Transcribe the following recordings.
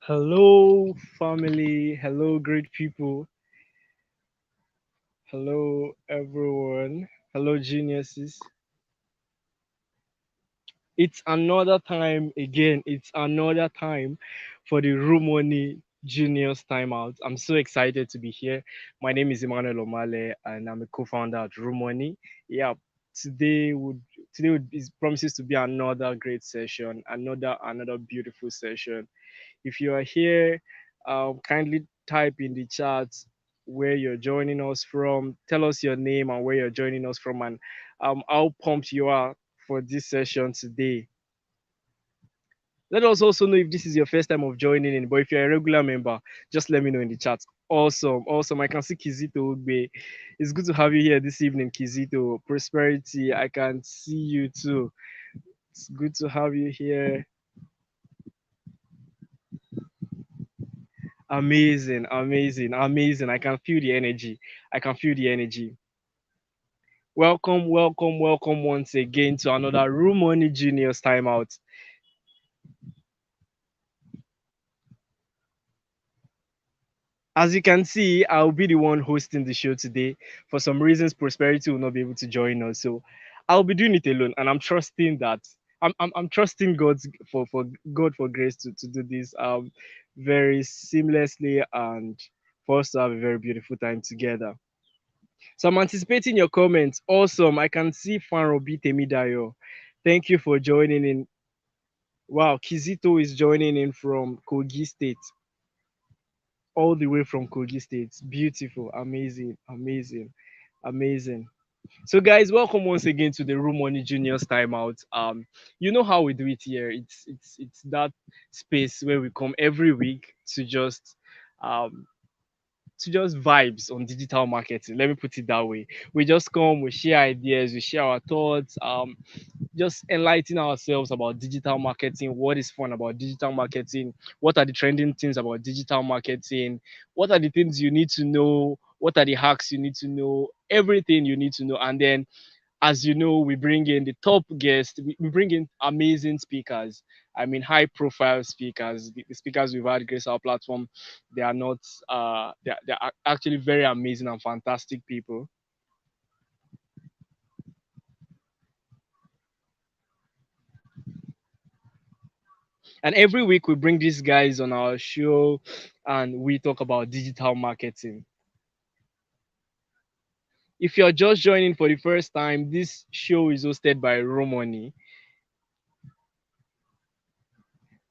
Hello, family. Hello, great people. Hello, everyone. Hello, geniuses. It's another time again. It's another time for the RUMONEY Genius Timeout. I'm so excited to be here. My name is Emmanuel Omale, and I'm a co-founder at RUMONEY. Yeah, today would is promises to be another great session, another beautiful session. If you are here, kindly type in the chat where you're joining us from. Tell us your name and where you're joining us from, and how pumped you are for this session today. Let us also know if this is your first time of joining in. But if you're a regular member, just let me know in the chat. Awesome, awesome. I can see Kizito Ugbe. It's good to have you here this evening, Kizito. Prosperity, I can see you too. It's good to have you here. Amazing, amazing, amazing. I can feel the energy. I can feel the energy. Welcome, welcome, welcome once again to another Room Money Genius Timeout. As you can see, I'll be the one hosting the show today. For some reasons, Prosperity will not be able to join us, so I'll be doing it alone. And I'm trusting that I'm trusting for God for grace to do this very seamlessly and for us to have a very beautiful time together. So I'm anticipating your comments. Awesome. I can see Fanrobi Temidayo. Thank you for joining in. Wow, Kizito is joining in from Kogi State, all the way from Kogi State. Beautiful, amazing, amazing, amazing. So, guys, welcome once again to the Room Money Juniors Timeout. You know how we do it here. It's that space where we come every week um to just vibes on digital marketing. Let me put it that way. We just come, we share ideas, we share our thoughts, just enlighten ourselves about digital marketing. What is fun about digital marketing? What are the trending things about digital marketing? What are the things you need to know? What are the hacks you need to know? Everything you need to know. And then, as you know, we bring in the top guests. We bring in amazing speakers. I mean, high-profile speakers. The speakers we've had grace our platform, they are not. They're actually very amazing and fantastic people. And every week we bring these guys on our show, and we talk about digital marketing. If you're just joining for the first time, this show is hosted by Romani.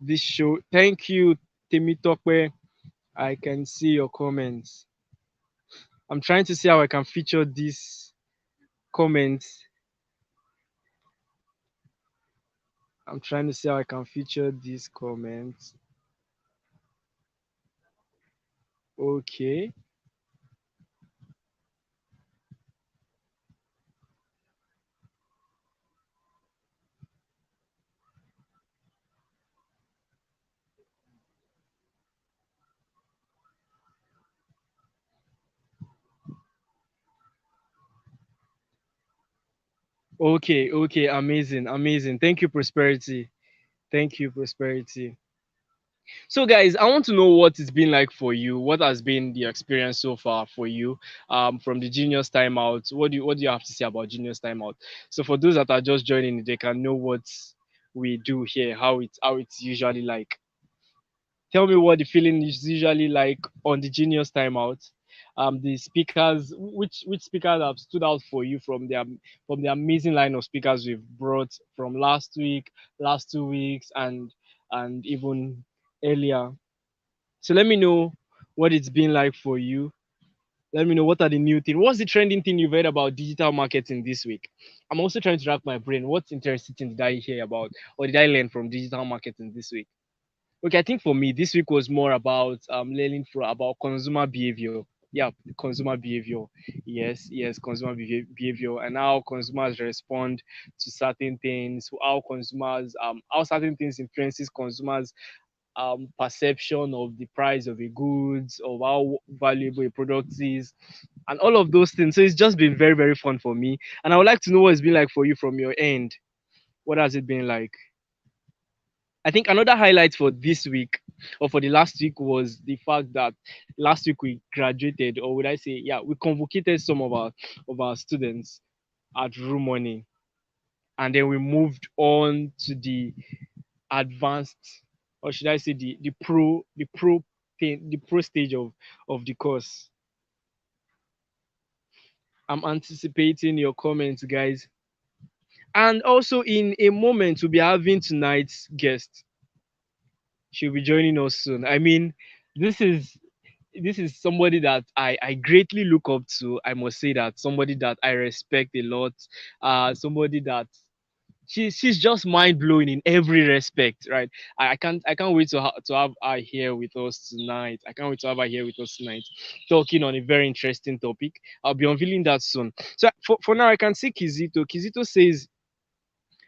This show, thank you, Temitokwe. I can see your comments. I'm trying to see how I can feature these comments. I'm trying to see how I can feature these comments. Okay. Okay. Okay. Amazing. Amazing. Thank you, Prosperity. Thank you, Prosperity. So, guys, I want to know what it's been like for you. What has been the experience so far for you from the Genius Timeout? What do you have to say about Genius Timeout? So, for those that are just joining, they can know what we do here, how it's usually like. Tell me what the feeling is usually like on the Genius Timeout. The speakers, which speakers have stood out for you from the amazing line of speakers we've brought from last week, last 2 weeks, and even earlier. So let me know what it's been like for you. Let me know what are the new things. What's the trending thing you've heard about digital marketing this week? I'm also trying to rack my brain. What interesting thing did I hear about or did I learn from digital marketing this week? Okay, I think for me, this week was more about learning about consumer behavior. Yeah, consumer behavior. Yes, yes, consumer behavior and how consumers respond to certain things, how certain things influences consumers perception of the price of a goods, of how valuable a product is, and all of those things. So it's just been very, very fun for me. And I would like to know what it's been like for you from your end. What has it been like? I think another highlight for this week or for the last week was the fact that last week we graduated, or would I say, yeah, we convocated some of our students at RUMONEY, and then we moved on to the advanced, or should I say the pro stage of the course. I'm anticipating your comments, guys. And also in a moment, we'll be having tonight's guest. She'll be joining us soon. I mean, this is this is somebody that I greatly look up to. I must say that somebody that I respect a lot. Somebody that she's just mind blowing in every respect, right? I can't wait to have her here with us tonight. I can't wait to have her here with us tonight, talking on a very interesting topic. I'll be unveiling that soon. So for now, I can see Kizito. Kizito says,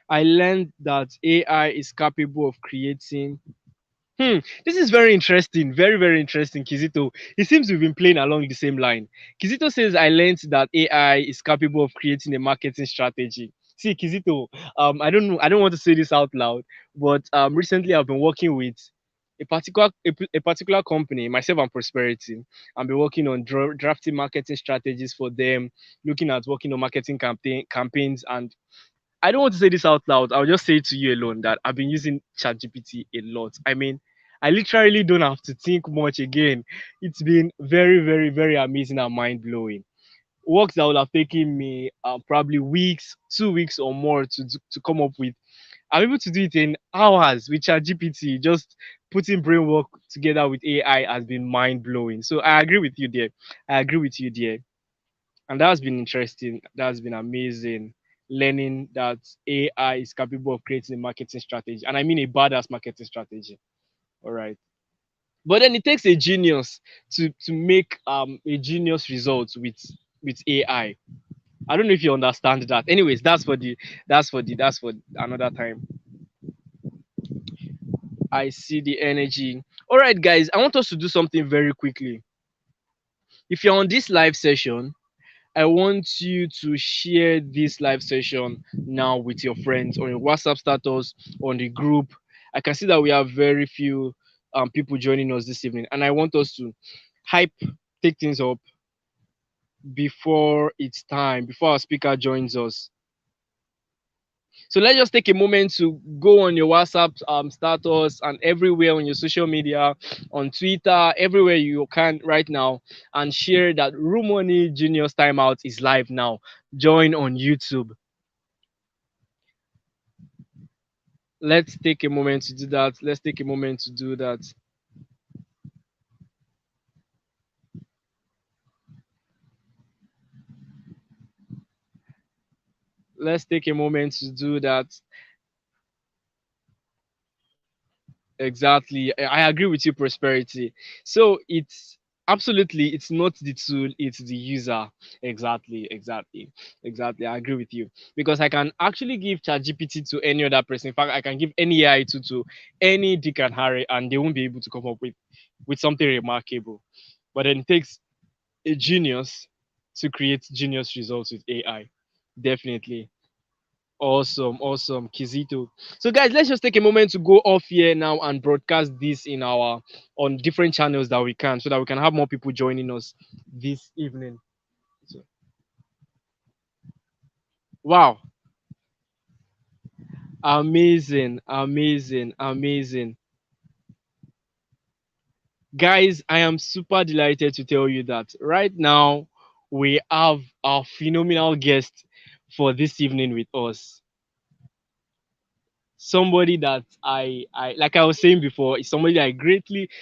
"I learned that AI is capable of creating." This is very interesting. Very, very interesting, Kizito. It seems we've been playing along the same line. Kizito says, I learned that AI is capable of creating a marketing strategy. See, Kizito, I don't want to say this out loud, but recently I've been working with a particular company, myself and Prosperity. I've been working on drafting marketing strategies for them, looking at working on marketing campaigns, and I don't want to say this out loud. I'll just say it to you alone that I've been using ChatGPT a lot. I mean, I literally don't have to think much again. It's been very, very, very amazing and mind blowing. Works that would have taken me probably weeks, 2 weeks or more to come up with. I'm able to do it in hours with ChatGPT. Just putting brain work together with AI has been mind blowing. So I agree with you there. I agree with you there. And that's been interesting. That's been amazing. Learning that AI is capable of creating a marketing strategy, and I mean a badass marketing strategy. All right, but then it takes a genius to make a genius result with AI. I don't know if you understand that. Anyways, that's for another time. I see the energy. All right, guys, I want us to do something very quickly. If you're on this live session, I want you to share this live session now with your friends on your WhatsApp status, on the group. I can see that we have very few people joining us this evening, and I want us to hype, take things up before it's time, before our speaker joins us. So let's just take a moment to go on your WhatsApp status and everywhere on your social media, on Twitter, everywhere you can right now, and share that Rumoni Genius Timeout is live now. Join on YouTube. Let's take a moment to do that. Let's take a moment to do that. Let's take a moment to do that. Exactly. I agree with you, Prosperity. So it's absolutely it's not the tool, it's the user. Exactly. I agree with you. Because I can actually give ChatGPT to any other person. In fact, I can give any AI to any Dick and Harry and they won't be able to come up with something remarkable. But then it takes a genius to create genius results with AI. Definitely. Awesome, Kizito. So, guys, let's just take a moment to go off here now and broadcast this in our on different channels that we can, so that we can have more people joining us this evening. So, wow, amazing, guys! I am super delighted to tell you that right now we have our phenomenal guest for this evening with us. Somebody that I like I was saying before is somebody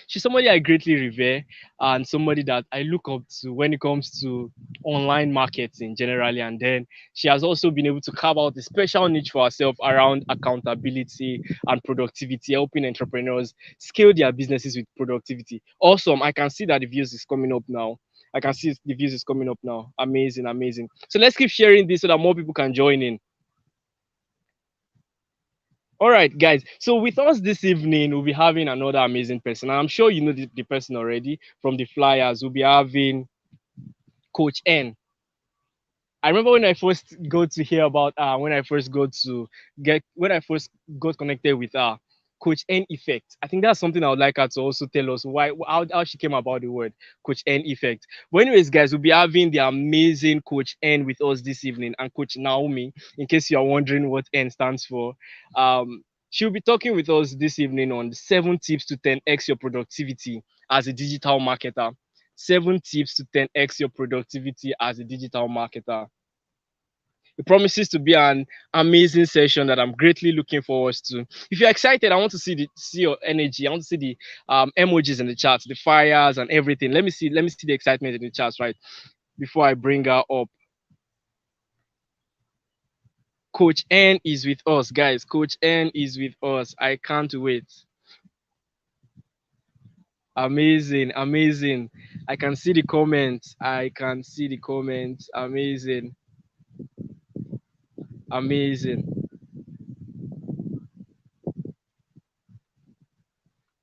she's somebody I greatly revere and somebody that I look up to when it comes to online marketing generally. And then she has also been able to carve out a special niche for herself around accountability and productivity, helping entrepreneurs scale their businesses with productivity. Awesome. I can see that the views is coming up now. I can see the views is coming up now. Amazing. So let's keep sharing this so that more people can join in. All right, guys. So with us this evening, we'll be having another amazing person. And I'm sure you know the person already from the flyers. We'll be having Coach N. I remember when I first got to hear about when I first got connected with her. Coach N effect. I think that's something I would like her to also tell us why how she came about the word Coach N effect. But anyways, guys, we'll be having the amazing Coach N with us this evening and Coach Naomi. In case you are wondering what N stands for, she'll be talking with us this evening on 7 tips to 10x your productivity as a digital marketer. 7 tips to 10x your productivity as a digital marketer. It promises to be an amazing session that I'm greatly looking forward to. If you're excited, I want to see your energy. I want to see the emojis in the chat, the fires and everything. Let me see the excitement in the chat right before I bring her up. Coach N is with us, guys. Coach N is with us. I can't wait. Amazing, amazing. I can see the comments. I can see the comments. Amazing, amazing.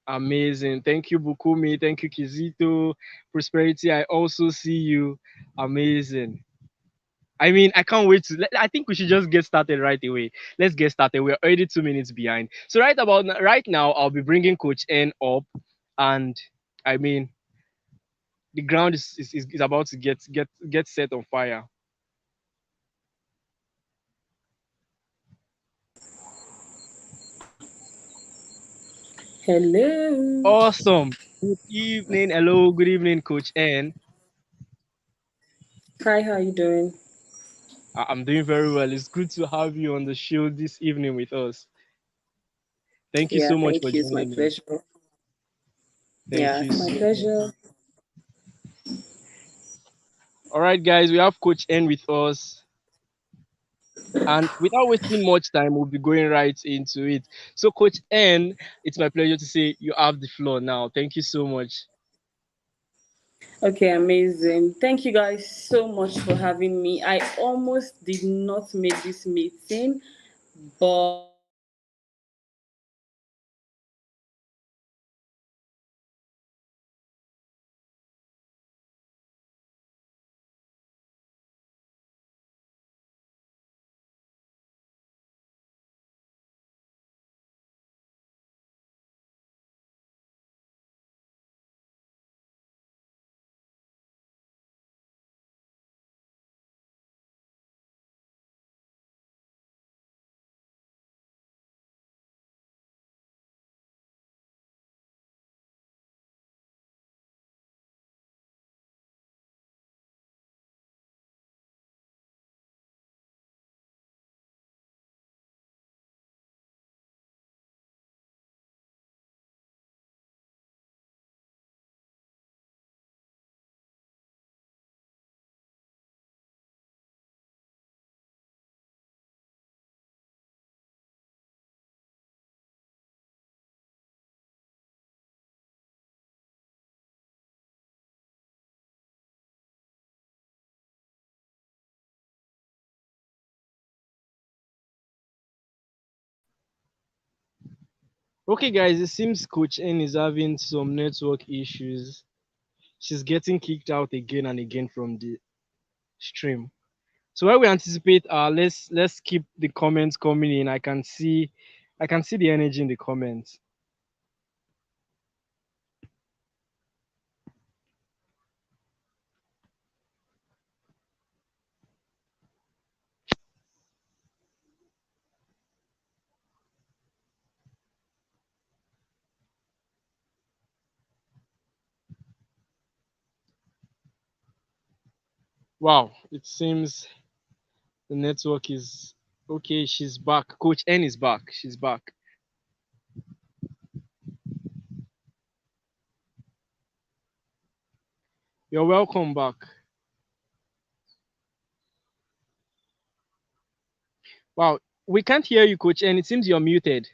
Amazing. Thank you, Bukumi. Thank you, Kizito. Prosperity, I also see you. Amazing. I mean, I can't wait to. I think we should just get started right away. Let's get started. We're already 2 minutes behind. So right now, I'll be bringing Coach N up, and I mean, the ground is about to get set on fire. Hello. Awesome. Good evening. Hello. Good evening, Coach N. Hi, how you doing? I'm doing very well. It's good to have you on the show this evening with us. Thank you Yeah, so much for thank you. It's my joining in. pleasure. Thank Yeah, you it's my so much. pleasure. All right, guys, we have Coach N with us. And without wasting much time, we'll be going right into it. So, Coach N, it's my pleasure to say you have the floor now. Thank you so much. Okay, amazing. Thank you guys so much for having me. I almost did not make this meeting, but Okay, guys, it seems Coach N is having some network issues. She's getting kicked out again and again from the stream. So while we anticipate, let's keep the comments coming in. I can see the energy in the comments. Wow, it seems the network is okay. She's back. Coach N is back. She's back. You're welcome back. Wow, we can't hear you, Coach N. It seems you're muted.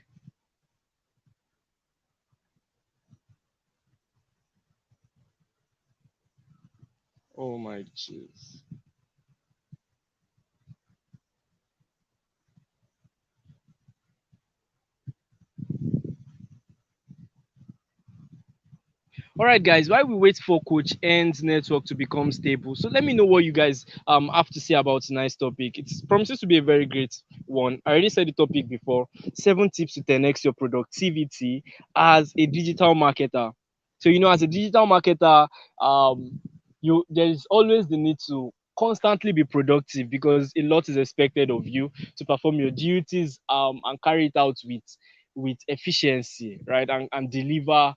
Oh my jeez. All right, guys. While we wait for Coach N's network to become stable, so let me know what you guys have to say about tonight's topic. It promises to be a very great one. I already said the topic before: 7 tips to 10x your productivity as a digital marketer. So as a digital marketer, there is always the need to constantly be productive because a lot is expected of you to perform your duties and carry it out with efficiency, right, and deliver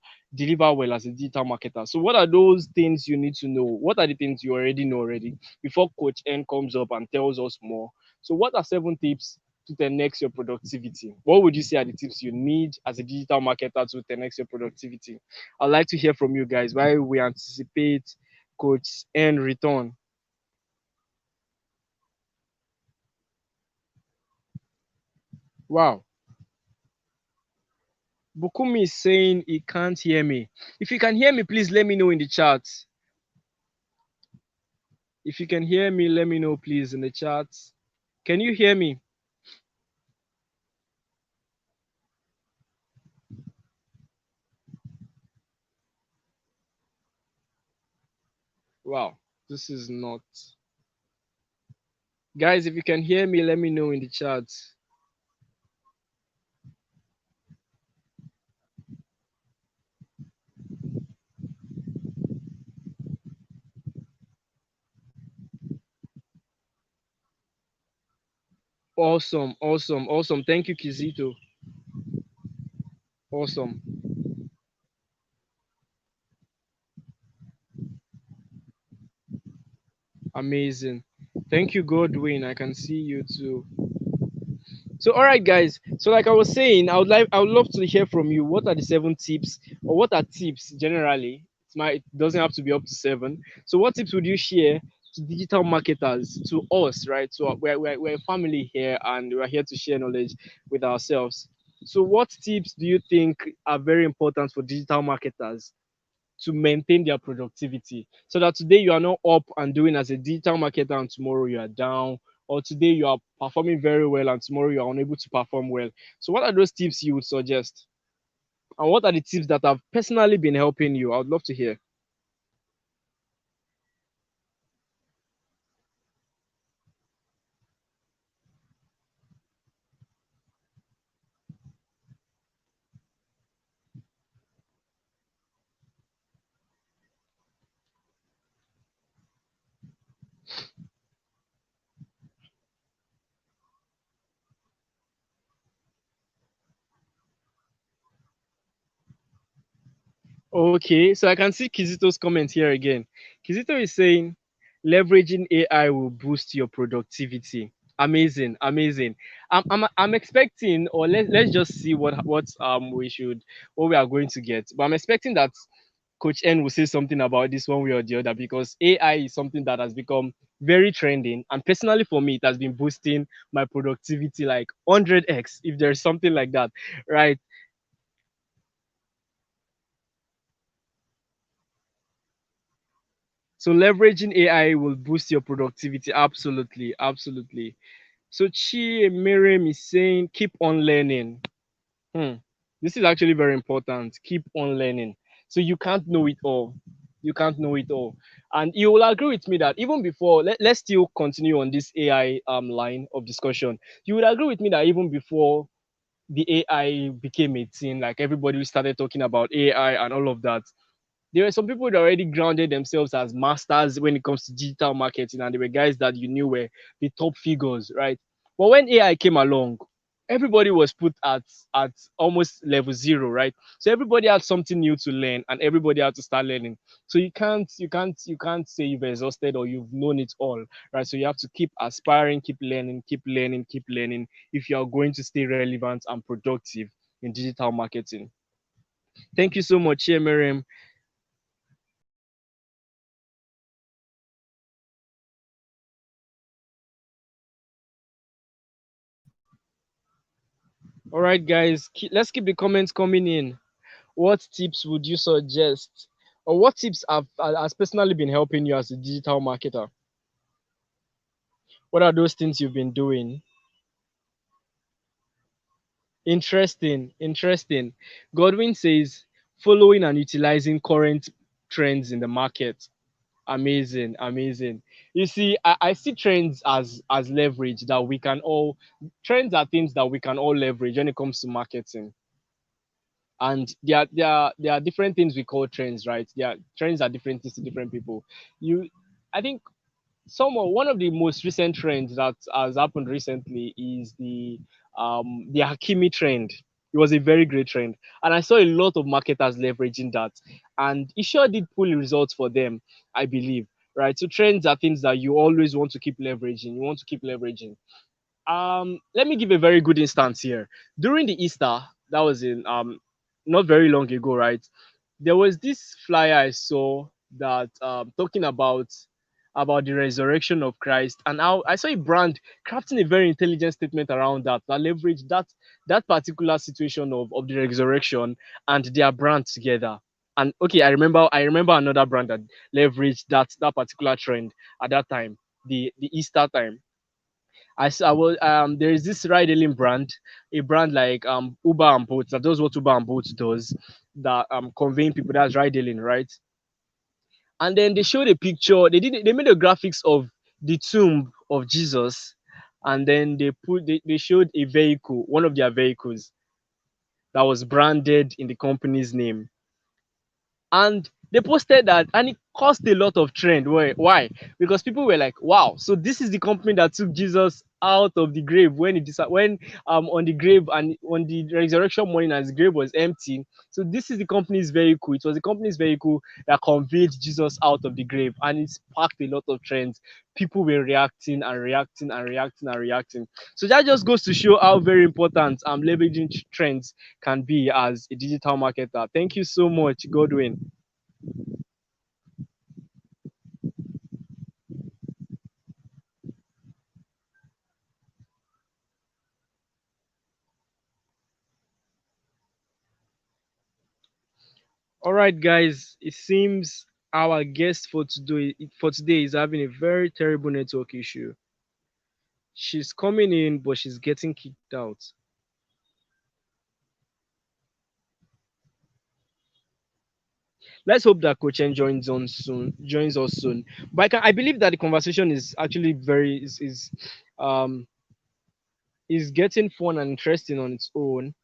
well as a digital marketer. So what are those things you need to know? What are the things you already know already before Coach N comes up and tells us more? So what are 7 tips to 10x your productivity? What would you say are the tips you need as a digital marketer to 10x your productivity? I'd like to hear from you guys while we anticipate Coach N return. Wow. Bukumi is saying he can't hear me. If you can hear me, please let me know in the chat. If you can hear me, let me know, please, in the chat. Can you hear me? Wow, this is not. Guys, if you can hear me, let me know in the chat. Awesome, awesome, awesome. Thank you, Kizito. Awesome. Amazing. Thank you, Godwin. I can see you too. So, all right, guys. So, like I was saying, I would love to hear from you. What are the 7 tips, or what are tips generally? It doesn't have to be up to 7. So, what tips would you share to digital marketers, to us, right? So, we're a family here, and we're here to share knowledge with ourselves. So, what tips do you think are very important for digital marketers to maintain their productivity so that today you are not up and doing as a digital marketer and tomorrow you are down, or today you are performing very well and tomorrow you are unable to perform well? So what are those tips you would suggest, and what are the tips that have personally been helping you? I would love to hear. Okay, so I can see Kizito's comment here again. Kizito is saying leveraging AI will boost your productivity. Amazing, amazing. I'm expecting, or let's just see what we are going to get. But I'm expecting that Coach N will say something about this one way or the other, because AI is something that has become very trending, and personally for me, it has been boosting my productivity like 100x, if there's something like that, right? So leveraging AI will boost your productivity. Absolutely, absolutely. So Chi Miriam is saying keep on learning. Hmm. This is actually very important. Keep on learning. So you can't know it all. You can't know it all. And you will agree with me that even before, let's still continue on this AI line of discussion. You would agree with me that even before the AI became a thing, like everybody started talking about AI and all of that, there were some people that already grounded themselves as masters when it comes to digital marketing, and there were guys that you knew were the top figures, right? But when AI came along, everybody was put at almost level zero, right? So everybody had something new to learn, and everybody had to start learning. So you can't say you've exhausted or you've known it all, right? So you have to keep aspiring, keep learning, keep learning, keep learning if you are going to stay relevant and productive in digital marketing. Thank you so much, Miriam. All right, guys, let's keep the comments coming in. What tips would you suggest, or what tips has personally been helping you as a digital marketer? What are those things you've been doing? Interesting, interesting. Godwin says following and utilizing current trends in the market. Amazing, amazing. You see, I see trends as leverage that we can all trends are things that we can all leverage when it comes to marketing. And there are different things we call trends, right? There are trends are different things to different people. You I think one of the most recent trends that has happened recently is the Hakimi trend. It was a very great trend, and I saw a lot of marketers leveraging that, and it sure did pull results for them. I believe, right? So trends are things that you always want to keep leveraging. You want to keep leveraging. Let me give a very good instance here. During the Easter, that was in not very long ago, right? There was this flyer I saw that talking about the resurrection of Christ, and how I saw a brand crafting a very intelligent statement around that leveraged that particular situation of the resurrection and their brand together. And okay, I remember another brand that leveraged that particular trend at that time, the Easter time. I was there is this ride hailing brand, a brand like Uber and Bolt that does what Uber and Bolt does, that conveying people, that's ride hailing, right? And then they showed a picture. They made a graphics of the tomb of Jesus, and then they showed a vehicle, one of their vehicles that was branded in the company's name, and they posted that, and it caused a lot of trend. Why? Because people were like, wow, so this is the company that took Jesus out of the grave when on the grave and on the resurrection morning, as the grave was empty. So this is the company's vehicle. It was the company's vehicle that conveyed Jesus out of the grave, and it sparked a lot of trends. People were reacting and reacting and reacting and reacting. So that just goes to show how very important leveraging trends can be as a digital marketer. Thank you so much, Godwin. All right, guys. It seems our guest for today is having a very terrible network issue. She's coming in, but she's getting kicked out. Let's hope that Coach N joins us soon. But I believe that the conversation is actually very um is getting fun and interesting on its own.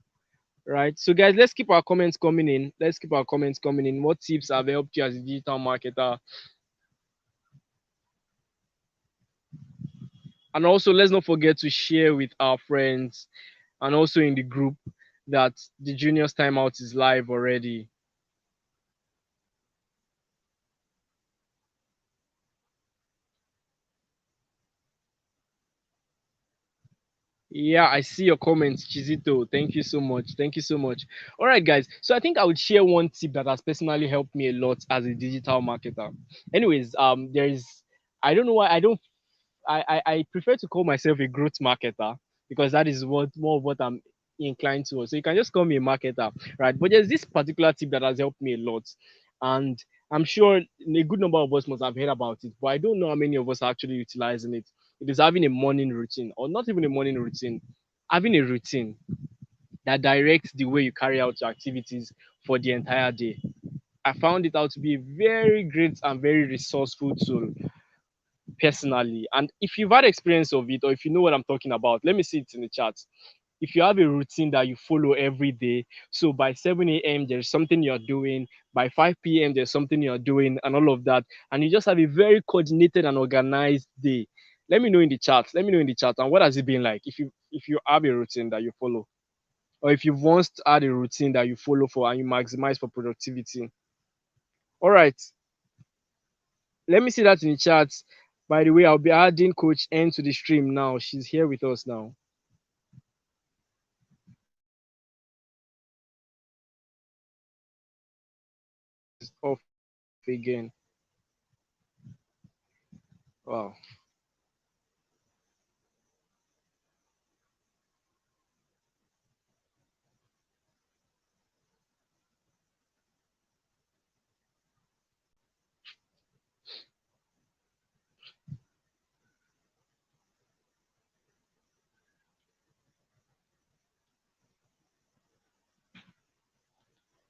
Right. So guys, let's keep our comments coming in. Let's keep our comments coming in. What tips have helped you as a digital marketer? And also, let's not forget to share with our friends and also in the group that the Genius Timeout is live already. Yeah, I see your comments, Chizito. Thank you so much. Thank you so much. All right, guys. So I think I would share one tip that has personally helped me a lot as a digital marketer. Anyways, I don't know why I prefer to call myself a growth marketer because that is what more of what I'm inclined to. So you can just call me a marketer, right? But there's this particular tip that has helped me a lot, and I'm sure a good number of us must have heard about it, but I don't know how many of us are actually utilizing it. It is having a morning routine, or not even a morning routine, having a routine that directs the way you carry out your activities for the entire day. I found it out to be a very great and very resourceful tool personally. And if you've had experience of it, or if you know what I'm talking about, let me see it in the chat. If you have a routine that you follow every day, so by 7 a.m. there's something you're doing, by 5 p.m. there's something you're doing, and all of that, and you just have a very coordinated and organized day. Let me know in the chat. Let me know in the chat. And what has it been like if you have a routine that you follow, or if you've once had a routine that you follow for and you maximize for productivity. All right, let me see that in the chat. By the way, I'll be adding Coach N to the stream now. She's here with us now. It's off again. Wow.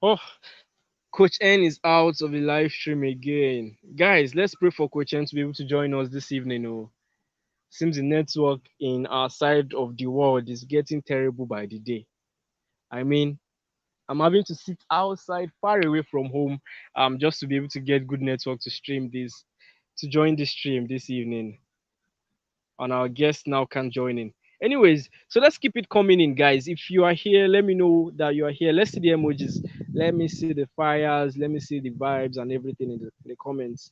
Oh, Coach N is out of the live stream again. Guys, let's pray for Coach N to be able to join us this evening. Oh, seems the network in our side of the world is getting terrible by the day. I mean, I'm having to sit outside far away from home just to be able to get good network to stream this, to join this stream this evening. And our guest now can join in. Anyways, so let's keep it coming in, guys. If you are here, let me know that you are here. Let's see the emojis. Let me see the fires. Let me see the vibes and everything in the comments.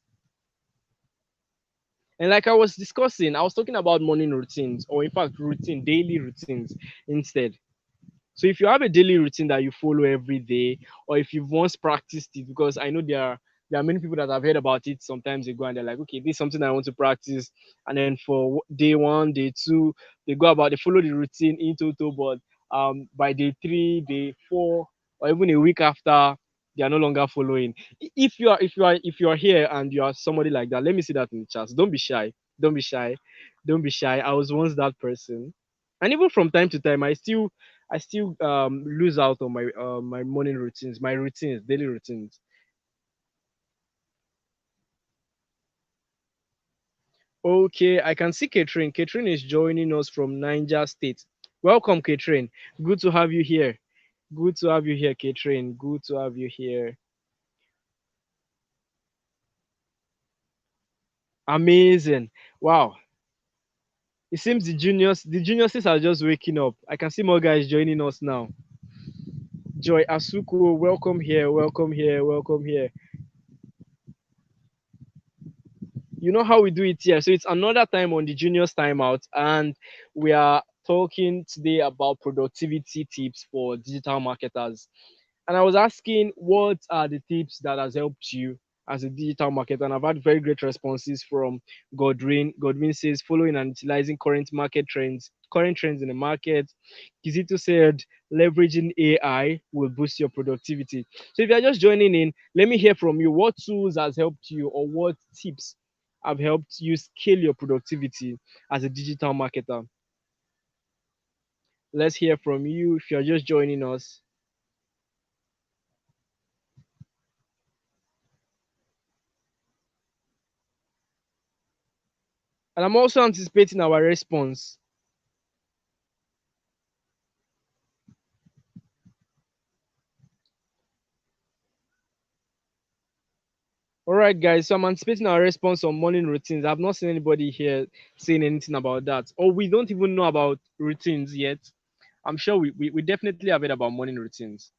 And like I was discussing, I was talking about morning routines, or in fact, daily routines instead. So if you have a daily routine that you follow every day, or if you've once practiced it, because I know there are many people that have heard about it sometimes ago, and they're like, okay, this is something I want to practice, and then for day one, day two, they follow the routine in total, but by day three, day four, or even a week after, they are no longer following. If you are here and you are somebody like that, let me see that in the chat. Don't be shy. Don't be shy. Don't be shy. I was once that person, and even from time to time, I still lose out on my morning routines, my routines, daily routines. Okay, I can see Catherine. Catherine is joining us from Niger State. Welcome, Catherine. Good to have you here. Good to have you here, Catherine. Good to have you here. Amazing. Wow. It seems the juniors are just waking up. I can see more guys joining us now. Joy Asuko, welcome here, welcome here, welcome here. You know how we do it here. So it's another time on the Juniors Timeout, and we are talking today about productivity tips for digital marketers. And I was asking, what are the tips that has helped you as a digital marketer? And I've had very great responses from Godwin. Godwin says, following and utilizing current trends in the market. Kizito said, leveraging AI will boost your productivity. So if you're just joining in, let me hear from you. What tools has helped you, or what tips have helped you scale your productivity as a digital marketer? Let's hear from you if you're just joining us. And I'm also anticipating our response. All right, guys. So I'm anticipating our response on morning routines. I've not seen anybody here saying anything about that, or we don't even know about routines yet. I'm sure we definitely have heard about morning routines.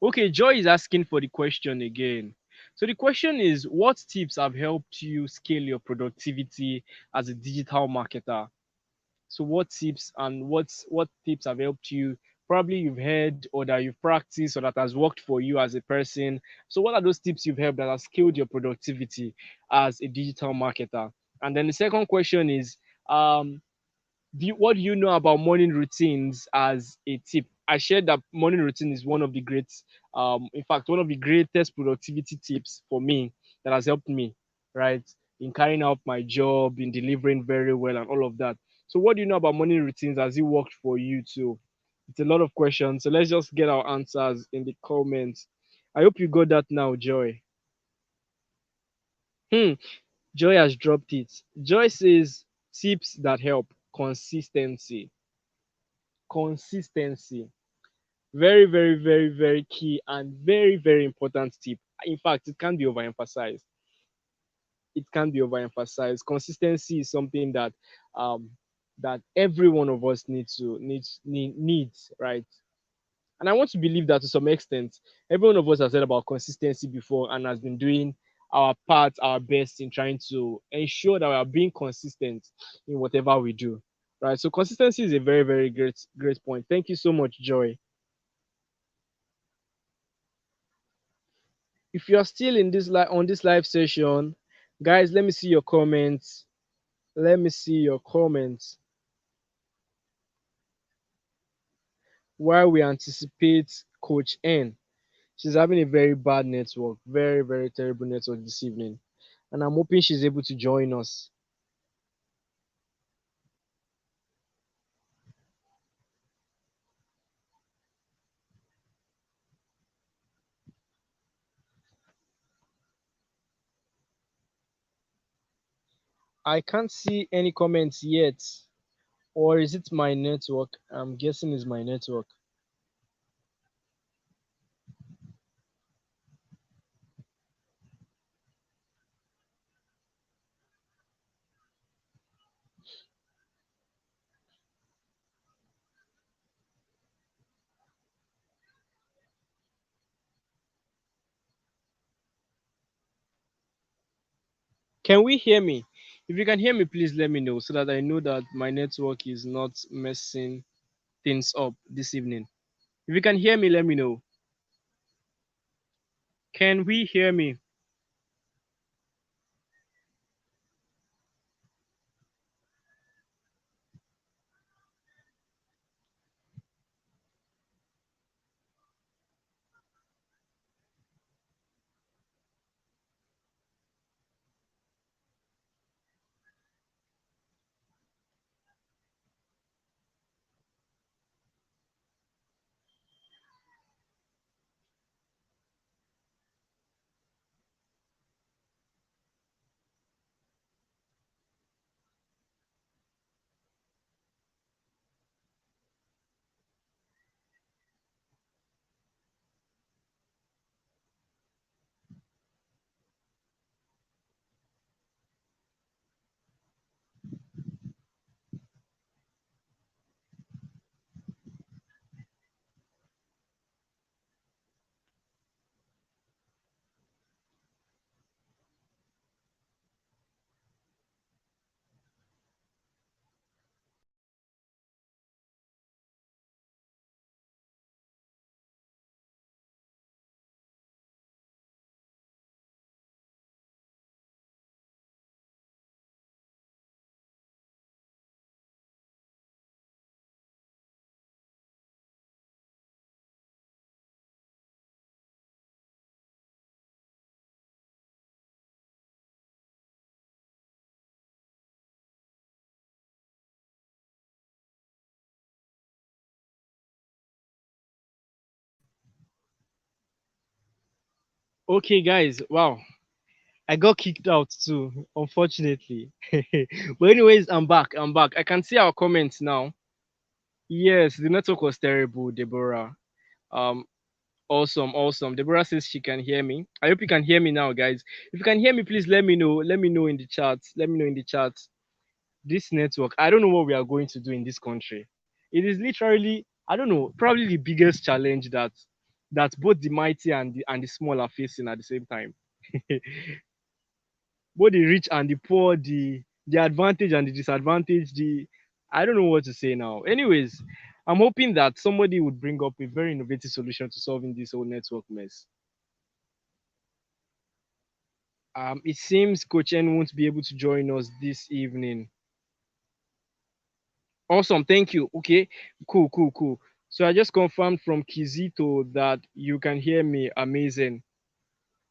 Okay, Joy is asking for the question again. So the question is, what tips have helped you scale your productivity as a digital marketer? So what tips have helped you? Probably you've heard, or that you've practiced, or that has worked for you as a person. So what are those tips you've heard that have scaled your productivity as a digital marketer? And then the second question is, what do you know about morning routines as a tip? I shared that morning routine is one of the great, in fact, one of the greatest productivity tips for me that has helped me, right, in carrying out my job, in delivering very well, and all of that. So, what do you know about morning routines? Has it worked for you too? It's a lot of questions. So let's just get our answers in the comments. I hope you got that now, Joy. Hmm. Joy has dropped it. Joy says tips that help: consistency. Consistency. Very, very, very, very key and very, very important tip. In fact, it can't be overemphasized. It can't be overemphasized. Consistency is something um, that every one of us needs, right? And I want to believe that to some extent, every one of us has heard about consistency before and has been doing our part, our best in trying to ensure that we are being consistent in whatever we do. Right. So consistency is a very, very great point. Thank you so much, Joy. If you are still in this on this live session, guys, let me see your comments. Let me see your comments while we anticipate Coach N. She's having a very bad network, very, very terrible network this evening. And I'm hoping she's able to join us. I can't see any comments yet. Or is it my network? I'm guessing it's my network. Can we hear me? If you can hear me, please let me know so that I know that my network is not messing things up this evening. If you can hear me, let me know. Can we hear me? Okay, guys. Wow. I got kicked out too, unfortunately. But anyways, I'm back. I'm back. I can see our comments now. Yes, the network was terrible, Deborah. Um, awesome, awesome. Deborah says she can hear me. I hope you can hear me now, guys. If you can hear me, please let me know. Let me know in the chat. Let me know in the chat. This network, I don't know what we are going to do in this country. It is literally, I don't know, probably the biggest challenge that both the mighty and the small are facing at the same time. Both the rich and the poor, the advantage and the disadvantage, the I don't know what to say now. Anyways, I'm hoping that somebody would bring up a very innovative solution to solving this whole network mess. It seems Coach N won't be able to join us this evening. Awesome, thank you. Okay, cool, cool, cool. So I just confirmed from Kizito that you can hear me. Amazing.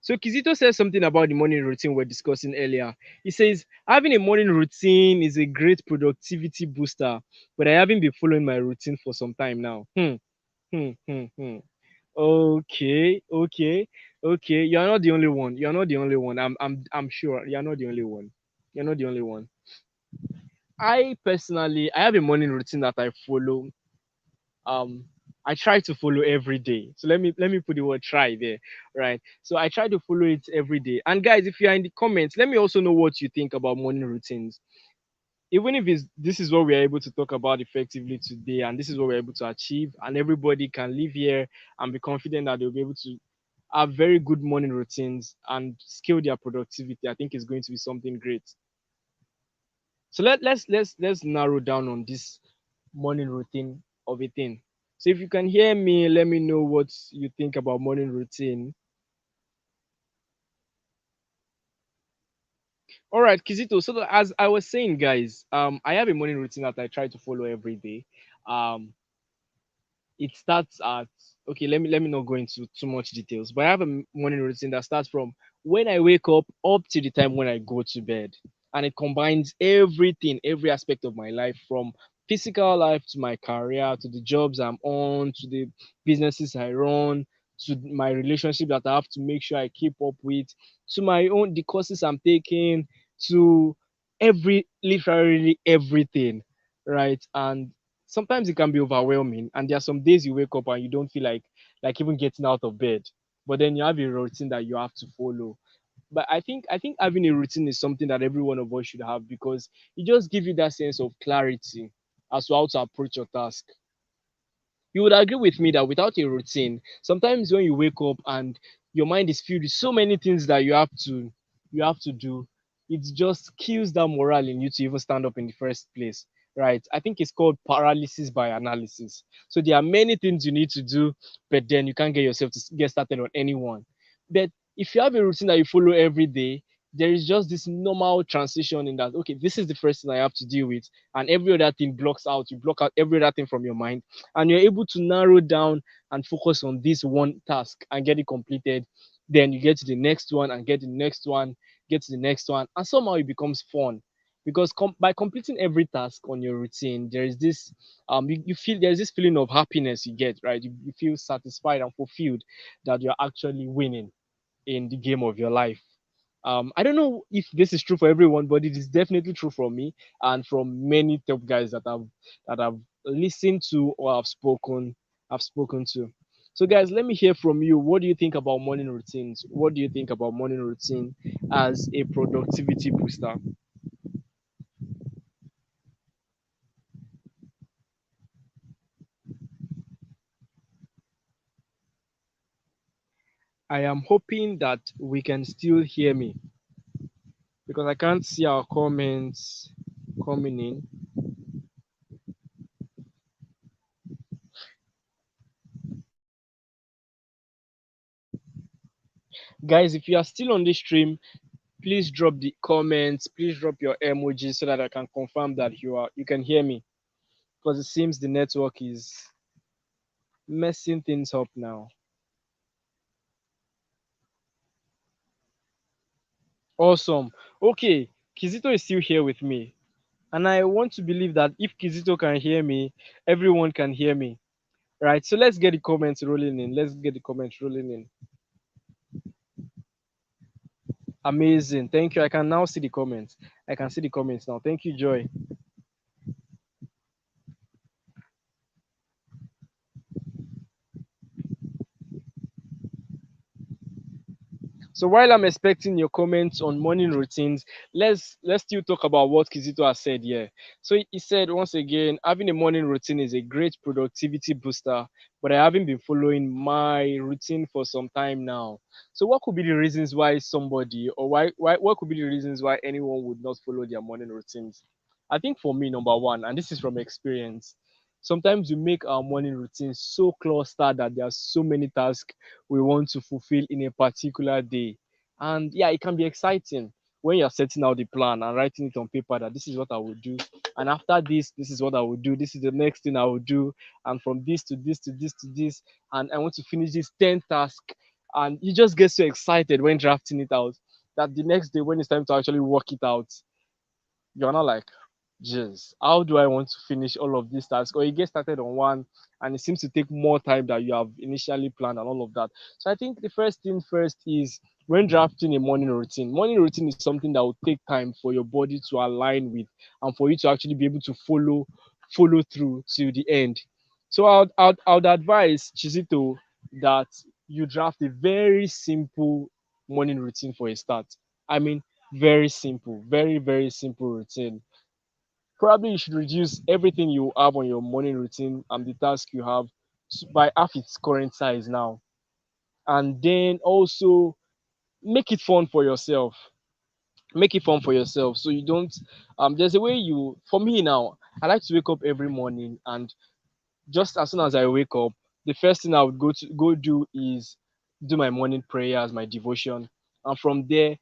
So Kizito says something about the morning routine we're discussing earlier. He says having a morning routine is a great productivity booster, but I haven't been following my routine for some time now. Hmm. Okay, okay, okay. You're not the only one. You're not the only one. I'm sure you're not the only one. You're not the only one. I personally, I have a morning routine that I follow. um I try to follow every day. So let me put the word try there, right? So I try to follow it every day. And guys, if you are in the comments, let me also know what you think about morning routines. Even if it's this is what we are able to talk about effectively today, and this is what we're able to achieve, and everybody can live here and be confident that they'll be able to have very good morning routines and scale their productivity, I think is going to be something great. So let's narrow down on this morning routine of a thing. So if you can hear me, let me know what you think about morning routine. All right, Kizito. So as I was saying, guys, I have a morning routine that I try to follow every day. Um, it starts at okay. Let me not go into too much details, but I have a morning routine that starts from when I wake up to the time when I go to bed, and it combines everything, every aspect of my life, from physical life to my career to the jobs I'm on to the businesses I run to my relationship that I have to make sure I keep up with, to my own the courses I'm taking, to literally everything, right? And sometimes it can be overwhelming, and there are some days you wake up and you don't feel like even getting out of bed, but then you have a routine that you have to follow. But I think having a routine is something that every one of us should have, because it just gives you that sense of clarity as to how to approach your task. You would agree with me that without a routine, sometimes when you wake up and your mind is filled with so many things that you have to do, it just kills that morale in you to even stand up in the first place. Right? I think it's called paralysis by analysis. So there are many things you need to do, but then you can't get yourself to get started on any one. But if you have a routine that you follow every day, there is just this normal transition in that, okay, this is the first thing I have to deal with, and every other thing blocks out. You block out every other thing from your mind, and you're able to narrow down and focus on this one task and get it completed. Then you get to the next one and get the next one, get to the next one, and somehow it becomes fun, because by completing every task on your routine, there is this you feel there's this feeling of happiness you get, right? You feel satisfied and fulfilled that you're actually winning in the game of your life. I don't know if this is true for everyone, but it is definitely true for me and from many top guys that I've listened to or I've spoken to. So guys, let me hear from you. What do you think about morning routines? What do you think about morning routine as a productivity booster? I am hoping that we can still hear me, because I can't see our comments coming in. Guys, if you are still on this stream, please drop the comments, please drop your emojis so that I can confirm that you can hear me, because it seems the network is messing things up now. Awesome. Okay, Kizito is still here with me, and I want to believe that if Kizito can hear me, everyone can hear me. Right, so let's get the comments rolling in. Let's get the comments rolling in. Amazing. Thank you. I can now see the comments. I can see the comments now. Thank you, Joy. So while I'm expecting your comments on morning routines, let's still talk about what Kizito has said here. So he said once again, having a morning routine is a great productivity booster, but I haven't been following my routine for some time now. So what could be the reasons why somebody, or why what could be the reasons why anyone would not follow their morning routines? I think for me, number one, and this is from experience, sometimes we make our morning routine so clustered that there are so many tasks we want to fulfill in a particular day. And yeah, it can be exciting when you're setting out the plan and writing it on paper that this is what I will do. And after this is what I will do. This is the next thing I will do. And from this to this to this to this. And I want to finish this 10 task. And you just get so excited when drafting it out that the next day, when it's time to actually work it out, you're not like, jeez, how do I want to finish all of these tasks? Or you get started on one and it seems to take more time than you have initially planned and all of that. So I think the first thing first is when drafting a morning routine. Morning routine is something that will take time for your body to align with and for you to actually be able to follow through to the end. So I would advise Chizito that you draft a very simple morning routine for a start. I mean, very simple, very, very simple routine. Probably you should reduce everything you have on your morning routine and the task you have by half its current size now. And then also make it fun for yourself. Make it fun for yourself so you don't there's a way you for me now, I like to wake up every morning, and just as soon as I wake up, the first thing I would go do is do my morning prayers, my devotion, and from there,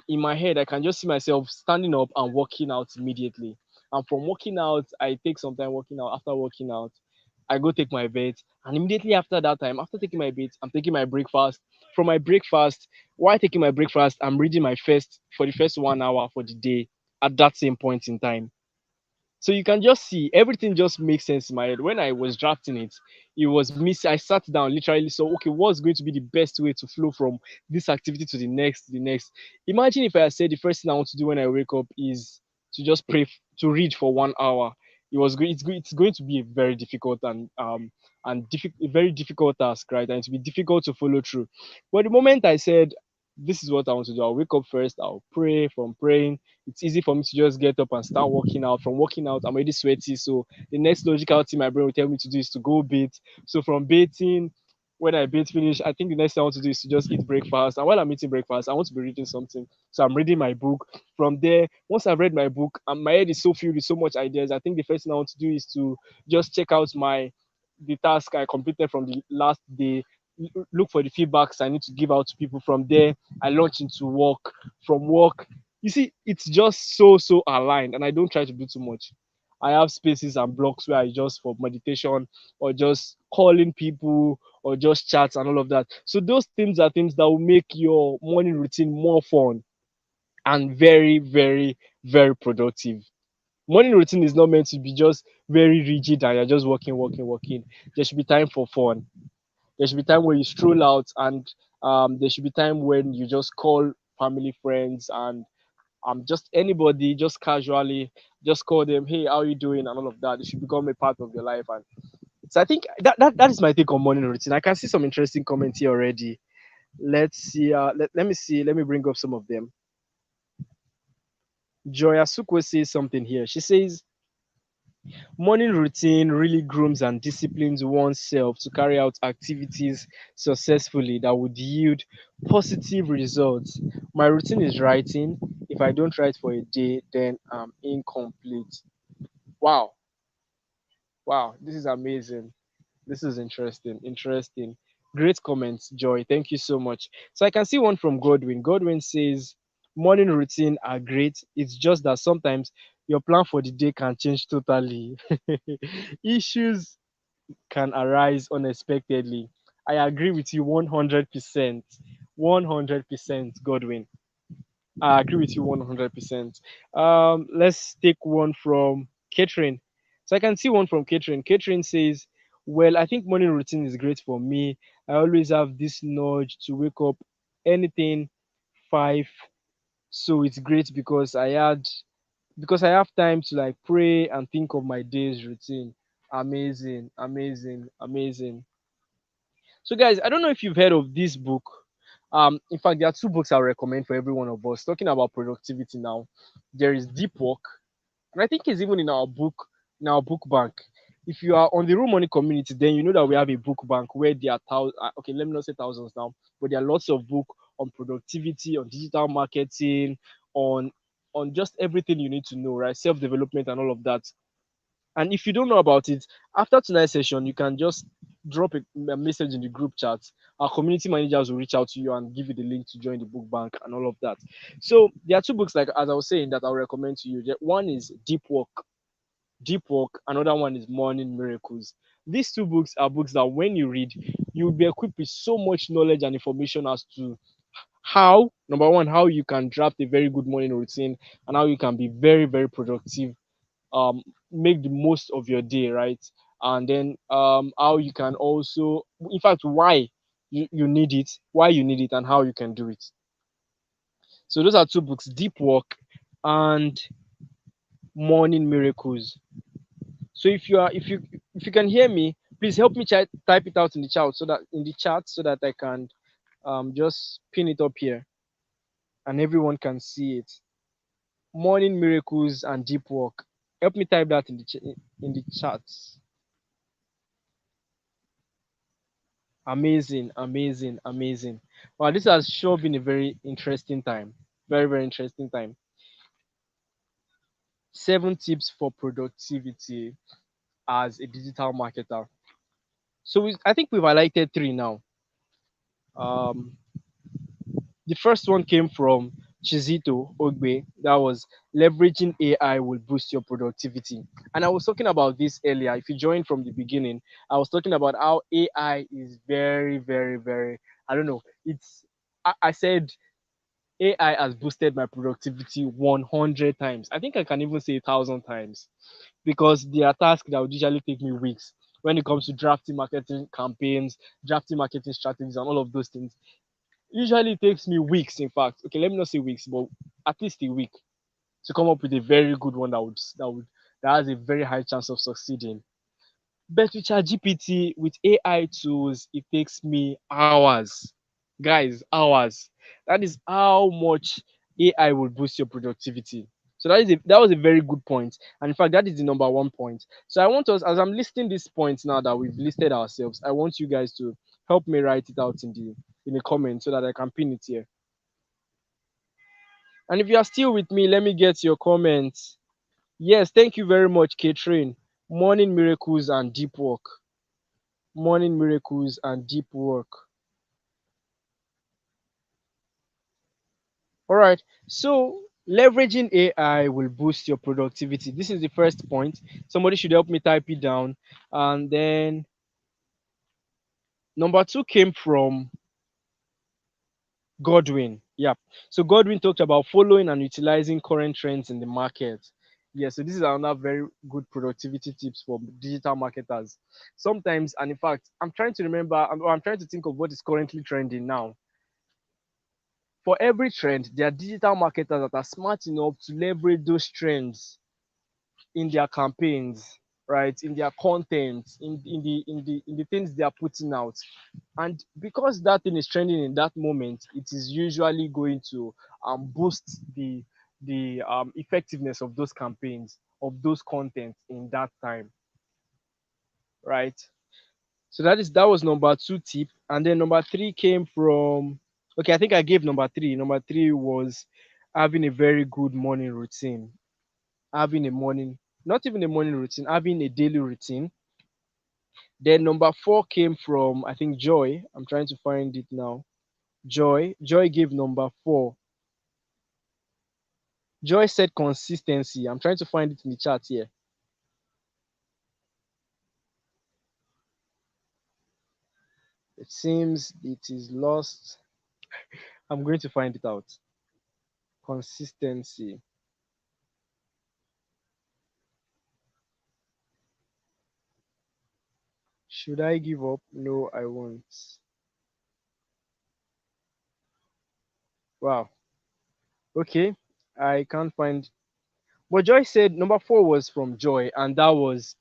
in my head, I can just see myself standing up and working out immediately. And from working out, I take some time working out. After working out, I go take my bed, and immediately after that time, after taking my bed, I'm taking my breakfast. From my breakfast, while taking my breakfast, I'm reading my first for the first 1 hour for the day at that same point in time. So you can just see everything just makes sense in my head. When I was drafting it, it was miss. I sat down literally. So okay, what's going to be the best way to flow from this activity to the next, to the next? Imagine if I had said the first thing I want to do when I wake up is to just pray, to read for 1 hour. It's going to be a very difficult a very difficult task, right? And it will be difficult to follow through. But the moment I said this is what I want to do, I'll wake up first. I'll pray. From praying, it's easy for me to just get up and start working out. From working out, I'm already sweaty. So the next logical thing my brain will tell me to do is to go bathe. So from bathing, when I bathe finish, I think the next thing I want to do is to just eat breakfast. And while I'm eating breakfast, I want to be reading something. So I'm reading my book. From there, once I've read my book, and my head is so filled with so much ideas, I think the first thing I want to do is to just check out the task I completed from the last day, look for the feedbacks I need to give out to people. From there, I launch into work. From work, you see, it's just so aligned, and I don't try to do too much. I have spaces and blocks where I just for meditation or just calling people or just chats and all of that. So those things are things that will make your morning routine more fun and very productive. Morning routine is not meant to be just very rigid and you're just working. There should be time for fun. There should be time where you stroll out, and there should be time when you just call family, friends, and just anybody, just casually, just call them, hey, how are you doing, and all of that. It should become a part of your life. And so I think that is my take on morning routine. I can see some interesting comments here already. Let's see. Let me see. Let me bring up some of them. Joya Sukwe says something here. She says, morning routine really grooms and disciplines oneself to carry out activities successfully that would yield positive results. My routine is writing. If I don't write for a day, then I'm incomplete. Wow, wow, this is amazing. This is interesting. Interesting. Great comments, Joy. Thank you so much. So I can see one from Godwin. Godwin says, morning routine are great. It's just that sometimes your plan for the day can change totally. Issues can arise unexpectedly. I agree with you 100%. 100%, Godwin. I agree with you 100%. Let's take one from Catherine. So I can see one from Catherine. Catherine says, well, I think morning routine is great for me. I always have this nudge to wake up anything 5. So it's great because I have time to like pray and think of my day's routine. Amazing. So, guys, I don't know if you've heard of this book. In fact, there are two books I recommend for every one of us. Talking about productivity now, there is Deep Work, and I think it's even in our book bank. If you are on the Room Money community, then you know that we have a book bank where there are okay, let me not say thousands now, but there are lots of book on productivity, on digital marketing, on on just everything you need to know, right? Self development and all of that. And if you don't know about it, after tonight's session, you can just drop a message in the group chat. Our community managers will reach out to you and give you the link to join the book bank and all of that. So there are two books, like as I was saying, that I'll recommend to you. One is Deep Work. Another one is Morning Miracles. These two books are books that when you read, you will be equipped with so much knowledge and information as to how, number one, how you can draft a very good morning routine and how you can be very productive, um make the most of your day, right? And then how you can also, in fact, why you need it, and how you can do it. So those are two books, Deep Work and Morning Miracles. So if you can hear me, please help me type it out in the chat, so that I can just pin it up here and everyone can see it. Morning Miracles and Deep Work. Help me type that in in the chat. Amazing. Wow, this has sure been a very interesting time. Very interesting time. 7 tips for productivity as a digital marketer. So I think we've highlighted three now. Um, the first one came from Chizito Ogbe. That was leveraging AI will boost your productivity. And I was talking about this earlier. If you joined from the beginning, I was talking about how AI is very, I don't know. I said AI has boosted my productivity 100 times. I think I can even say 1,000 times. because they are tasks that would usually take me weeks when it comes to drafting marketing campaigns, drafting marketing strategies, and all of those things. Usually it takes me weeks, in fact. Okay, let me not say weeks, but at least a week to come up with a very good one that has a very high chance of succeeding. But with ChatGPT, with AI tools, it takes me hours. Guys, hours. That is how much AI will boost your productivity. So that was a very good point. And in fact, that is the number one point. So I want us, as I'm listing these points now that we've listed ourselves, I want you guys to help me write it out in the comments so that I can pin it here. And if you are still with me, let me get your comments. Yes, thank you very much, Catherine. Morning miracles and deep work. Morning miracles and deep work. All right. So leveraging AI will boost your productivity. This is the first point. Somebody should help me type it down. And then number two came from Godwin. Yep. So Godwin talked about following and utilizing current trends in the market. Yeah, so this is another very good productivity tips for digital marketers. Sometimes, and in fact, I'm trying to remember, I'm trying to think of what is currently trending now. For every trend, there are digital marketers that are smart enough to leverage those trends in their campaigns, right? In their content, in the things they are putting out. And because that thing is trending in that moment, it is usually going to boost the effectiveness of those campaigns, of those content in that time, right? So that was number two tip. And then number three came from, okay, I think I gave number three. Number three was having a very good morning routine. Having a morning, not even a morning routine, having a daily routine. Then number four came from, I think, Joy. I'm trying to find it now. Joy gave number four. Joy said consistency. I'm trying to find it in the chat here. It seems it is lost. I'm going to find it out. Consistency. Should I give up? No, I won't. Wow. Okay. I can't find. But Joy said number four was from Joy, and that was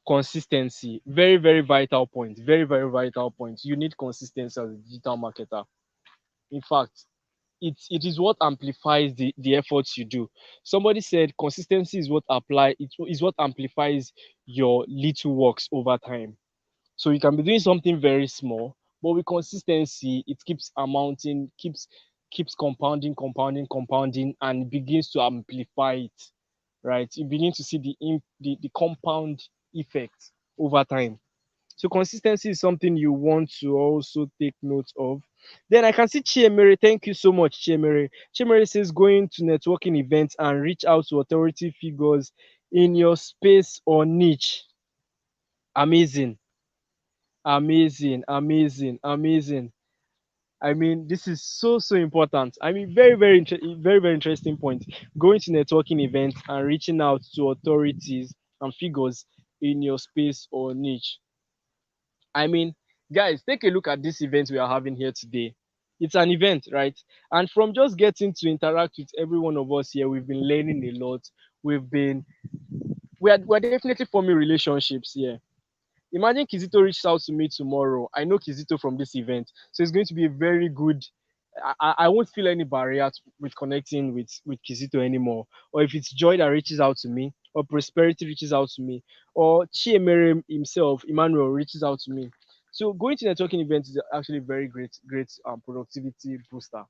consistency. Very, very vital point. Very, very vital point. You need consistency as a digital marketer. In fact, it is what amplifies the efforts you do. Somebody said consistency is what amplifies your little works over time. So you can be doing something very small, but with consistency, it keeps amounting, keeps compounding, and begins to amplify it. Right? You begin to see the compound effect over time. So consistency is something you want to also take note of. Then I can see Chiemere. Thank you so much, Chiemere. Chiemere says going to networking events and reach out to authority figures in your space or niche. Amazing, amazing. I mean, this is so important. I mean, very very interesting point. Going to networking events and reaching out to authorities and figures in your space or niche. I mean, guys, take a look at this event we are having here today. It's an event, right? And from just getting to interact with every one of us here, we've been learning a lot. We've been we're definitely forming relationships here. Imagine Kizito reaches out to me tomorrow. I know Kizito from this event, so it's going to be a very good. I won't feel any barrier with connecting with Kizito anymore. Or if it's Joy that reaches out to me, or Prosperity reaches out to me, or Chiemere himself, Emmanuel reaches out to me. So going to networking events is actually a very great productivity booster.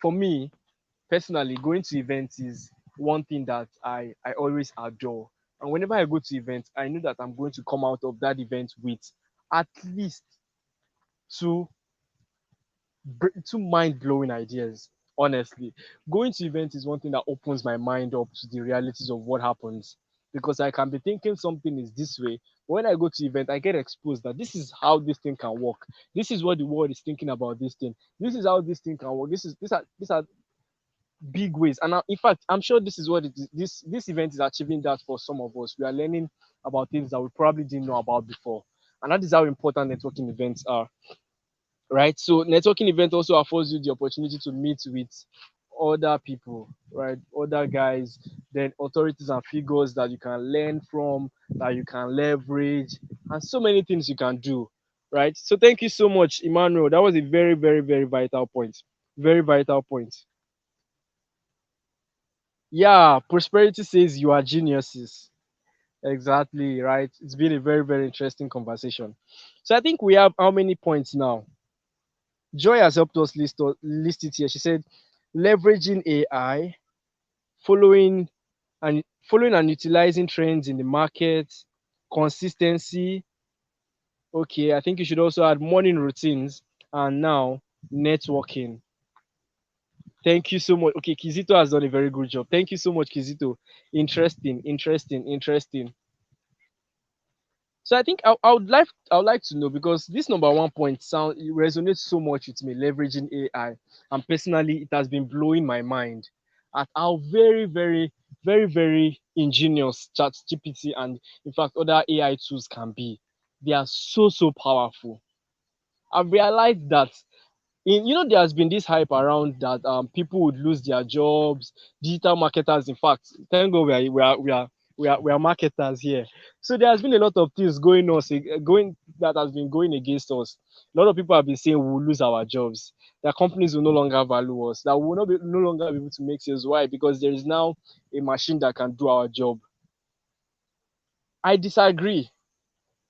For me personally, going to events is one thing that I always adore. And whenever I go to events, I know that I'm going to come out of that event with at least two two mind blowing ideas. Honestly, going to events is one thing that opens my mind up to the realities of what happens, because I can be thinking something is this way. But when I go to event, I get exposed that this is how this thing can work. This is what the world is thinking about this thing. This is how this thing can work. These are big ways. And in fact, I'm sure this is what it is. This event is achieving that for some of us. We are learning about things that we probably didn't know about before, and that is how important networking events are, right? So networking event also affords you the opportunity to meet with other people, right? Other guys, then authorities and figures that you can learn from, that you can leverage, and so many things you can do, right? So thank you so much, Emmanuel. That was a very, very, very vital point. Very vital point. Yeah, prosperity says you are geniuses. Exactly, right? It's been a very, very interesting conversation. So I think we have how many points now? Joy has helped us list it here. She said, leveraging AI, following following and utilizing trends in the market, consistency. Okay, I think you should also add morning routines, and now networking. Thank you so much. Okay, Kizito has done a very good job. Thank you so much, Kizito. Interesting, interesting, interesting. So I think I would like to know, because this number one point sound it resonates so much with me, leveraging AI, and personally it has been blowing my mind at how very, very, very, very ingenious ChatGPT and in fact other AI tools can be. They are so, so powerful. I've realized that there has been this hype around that people would lose their jobs, digital marketers. In fact, thank God we are marketers here. So there has been a lot of things going that has been going against us. A lot of people have been saying we will lose our jobs, that companies will no longer value us, that we will no longer be able to make sales. Why? Because there is now a machine that can do our job. I disagree,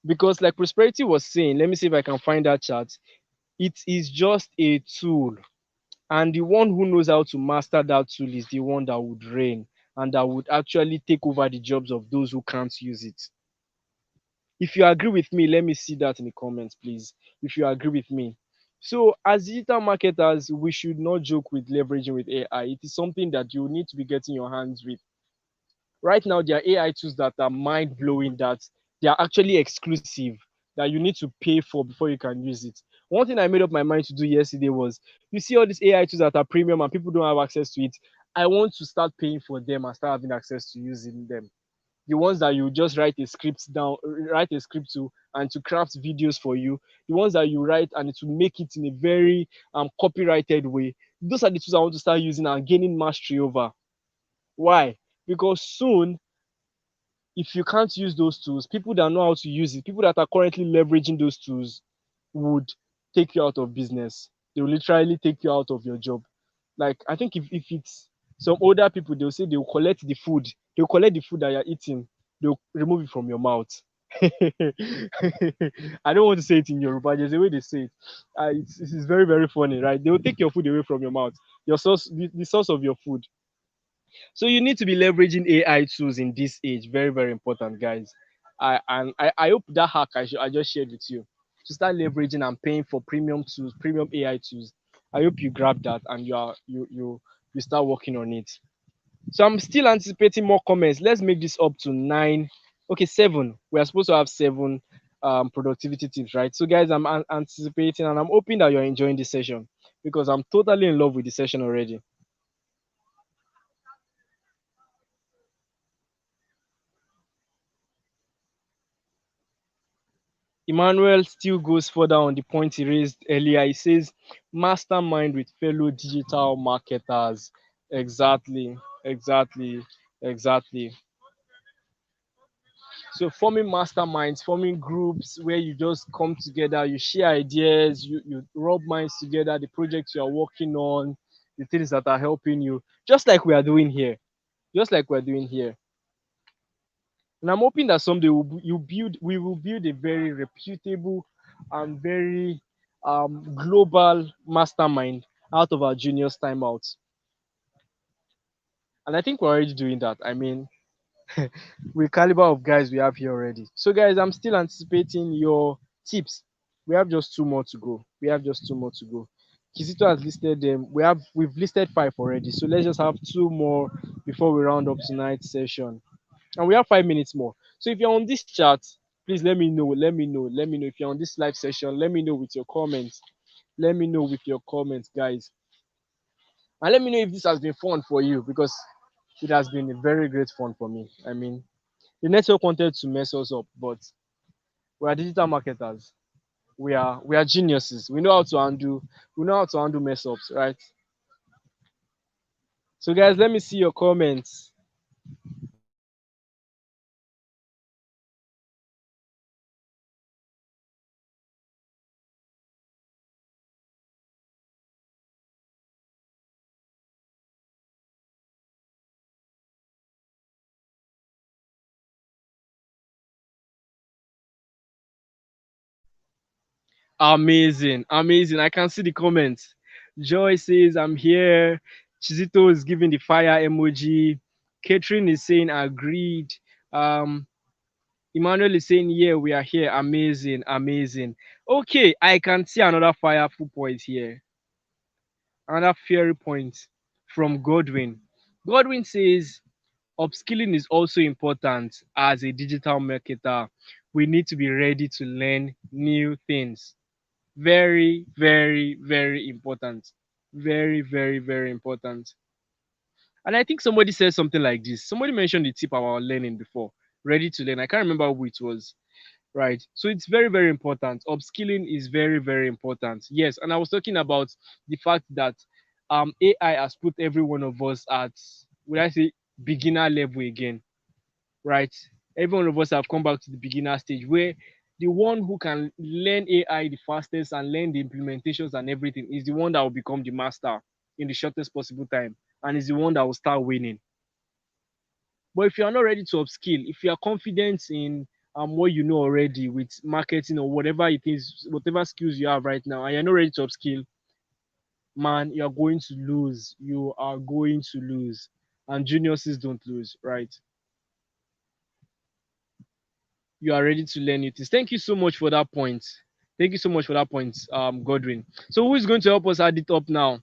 because like Prosperity was saying, let me see if I can find that chart. It is just a tool. And the one who knows how to master that tool is the one that would reign and that would actually take over the jobs of those who can't use it. If you agree with me, let me see that in the comments, please. If you agree with me. So, as digital marketers, we should not joke with leveraging with AI. It is something that you need to be getting your hands with. Right now, there are AI tools that are mind blowing, that they are actually exclusive, that you need to pay for before you can use it. One thing I made up my mind to do yesterday was, you see all these AI tools that are premium and people don't have access to it. I want to start paying for them and start having access to using them. The ones that you just write a script to, and to craft videos for you. The ones that you write and it will make it in a very copyrighted way. Those are the tools I want to start using and gaining mastery over. Why? Because soon, if you can't use those tools, people that know how to use it, people that are currently leveraging those tools, would take you out of business. They will literally take you out of your job. Like, I think if it's some older people, they'll say they'll collect the food. They'll collect the food that you're eating. They'll remove it from your mouth. I don't want to say it in Yoruba. There's a way they say it. It's very, very funny, right? They will take your food away from your mouth. Your source, the source of your food. So you need to be leveraging AI tools in this age. Very, very important, guys. I hope that hack I just shared with you, to start leveraging and paying for premium tools, premium AI tools. I hope you grab that and you start working on it. So I'm still anticipating more comments. Let's make this up to 9. Okay, 7. We are supposed to have 7 productivity tips, right? So guys, I'm anticipating and I'm hoping that you're enjoying this session, because I'm totally in love with the session already. Emmanuel still goes further on the point he raised earlier. He says, mastermind with fellow digital marketers. Exactly, exactly, exactly. So forming masterminds, forming groups where you just come together, you share ideas, you rub minds together, the projects you are working on, the things that are helping you, just like we are doing here. Just like we're doing here. And I'm hoping that someday we will build a very reputable and very global mastermind out of our Genius Timeout. And I think we're already doing that. I mean, with caliber of guys we have here already. So guys, I'm still anticipating your tips. We have just 2 more to go. We have just 2 more to go. Kizito has listed them. We've listed 5 already. So let's just have 2 more before we round up tonight's session. And we have 5 minutes more. So if you're on this chat, please let me know. Let me know. Let me know if you're on this live session. Let me know with your comments. Let me know with your comments, guys. And let me know if this has been fun for you, because it has been a very great fun for me. I mean, the network wanted to mess us up, but we are digital marketers. We are geniuses. We know how to handle mess ups, right? So guys, let me see your comments. Amazing, amazing. I can see the comments. Joy says, I'm here. Chizito is giving the fire emoji. Catherine is saying, agreed. Um, Emmanuel is saying, yeah, we are here. Amazing, amazing. Okay, I can see another fireful point here. Another fiery point from Godwin. Godwin says, upskilling is also important as a digital marketer. We need to be ready to learn new things. Very, very, very important. Very, very, very important. And I think somebody said something like this. Somebody mentioned the tip about learning before. Ready to learn. I can't remember who it was. Right. So it's very, very important. Upskilling is very, very important. Yes. And I was talking about the fact that AI has put every one of us at, would I say, beginner level again, right? Every one of us have come back to the beginner stage where the one who can learn AI the fastest and learn the implementations and everything is the one that will become the master in the shortest possible time, and is the one that will start winning. But if you are not ready to upskill, if you are confident in what you know already with marketing or whatever it is, whatever skills you have right now, and you're not ready to upskill, man, you are going to lose. You are going to lose. And juniors don't lose, right? You are ready to learn new things. Thank you so much for that point. Thank you so much for that point, Godwin. So who is going to help us add it up now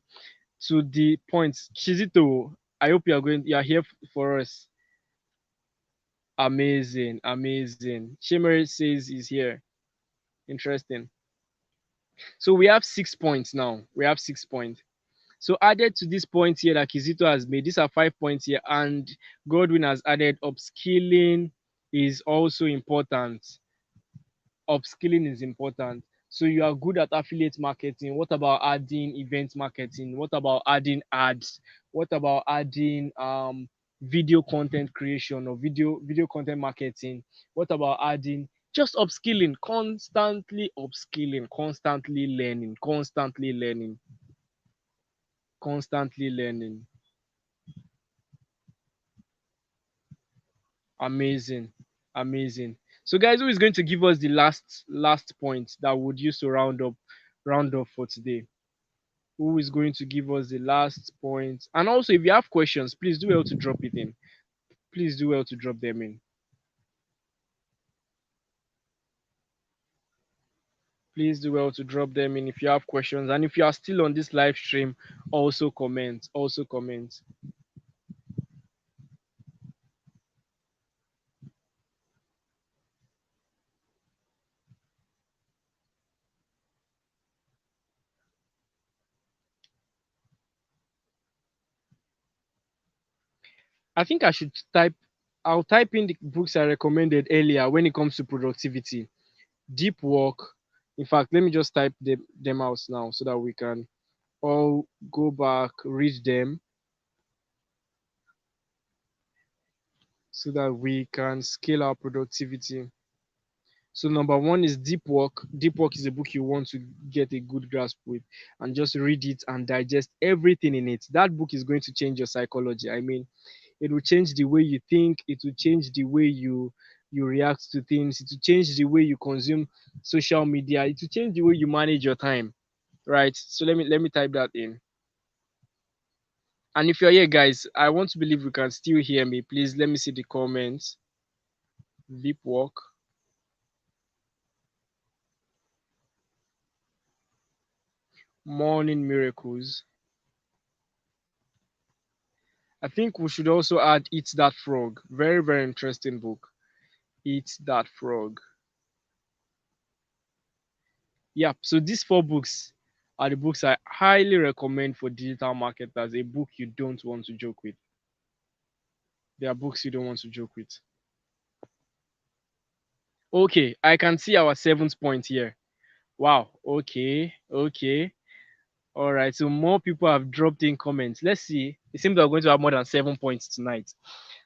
to the points? Chizito, I hope you are here for us. Amazing, amazing. Shimmer says he's here. Interesting. So we have 6 points now. We have 6 points. So added to this point here that Kizito has made, these are 5 points here, and Godwin has added upskilling is also important. Upskilling is important. So you are good at affiliate marketing. What about adding event marketing? What about adding ads? What about adding video content creation or video content marketing? What about adding just upskilling, constantly learning, constantly learning. Amazing, amazing. So guys, who is going to give us the last point that we would use to round up for today? Who is going to give us the last point? And also, if you have questions, please do well to drop it in. Please do well to drop them in. Please do well to drop them in if you have questions. And if you are still on this live stream, also comment. Also comment. I think I should type. I'll type in the books I recommended earlier when it comes to productivity. Deep work. In fact, let me just type them out now so that we can all go back, read them, so that we can scale our productivity. So number one is Deep Work. Deep Work is a book you want to get a good grasp with and just read it and digest everything in it. That book is going to change your psychology. I mean, it will change the way you think, it will change the way you react to things, it will change the way you consume social media, it will change the way you manage your time. Right? So let me type that in. And if you're here, guys, I want to believe you can still hear me. Please let me see the comments. Deep Work. Morning Miracles. I think we should also add Eat That Frog. Very, very interesting book. Eat That Frog. Yeah, so these four books are the books I highly recommend for digital marketers. A book you don't want to joke with. There are books you don't want to joke with. Okay, I can see our seventh point here. Wow. Okay. Okay. All right. So more people have dropped in comments. Let's see. It seems we're going to have more than 7 points tonight.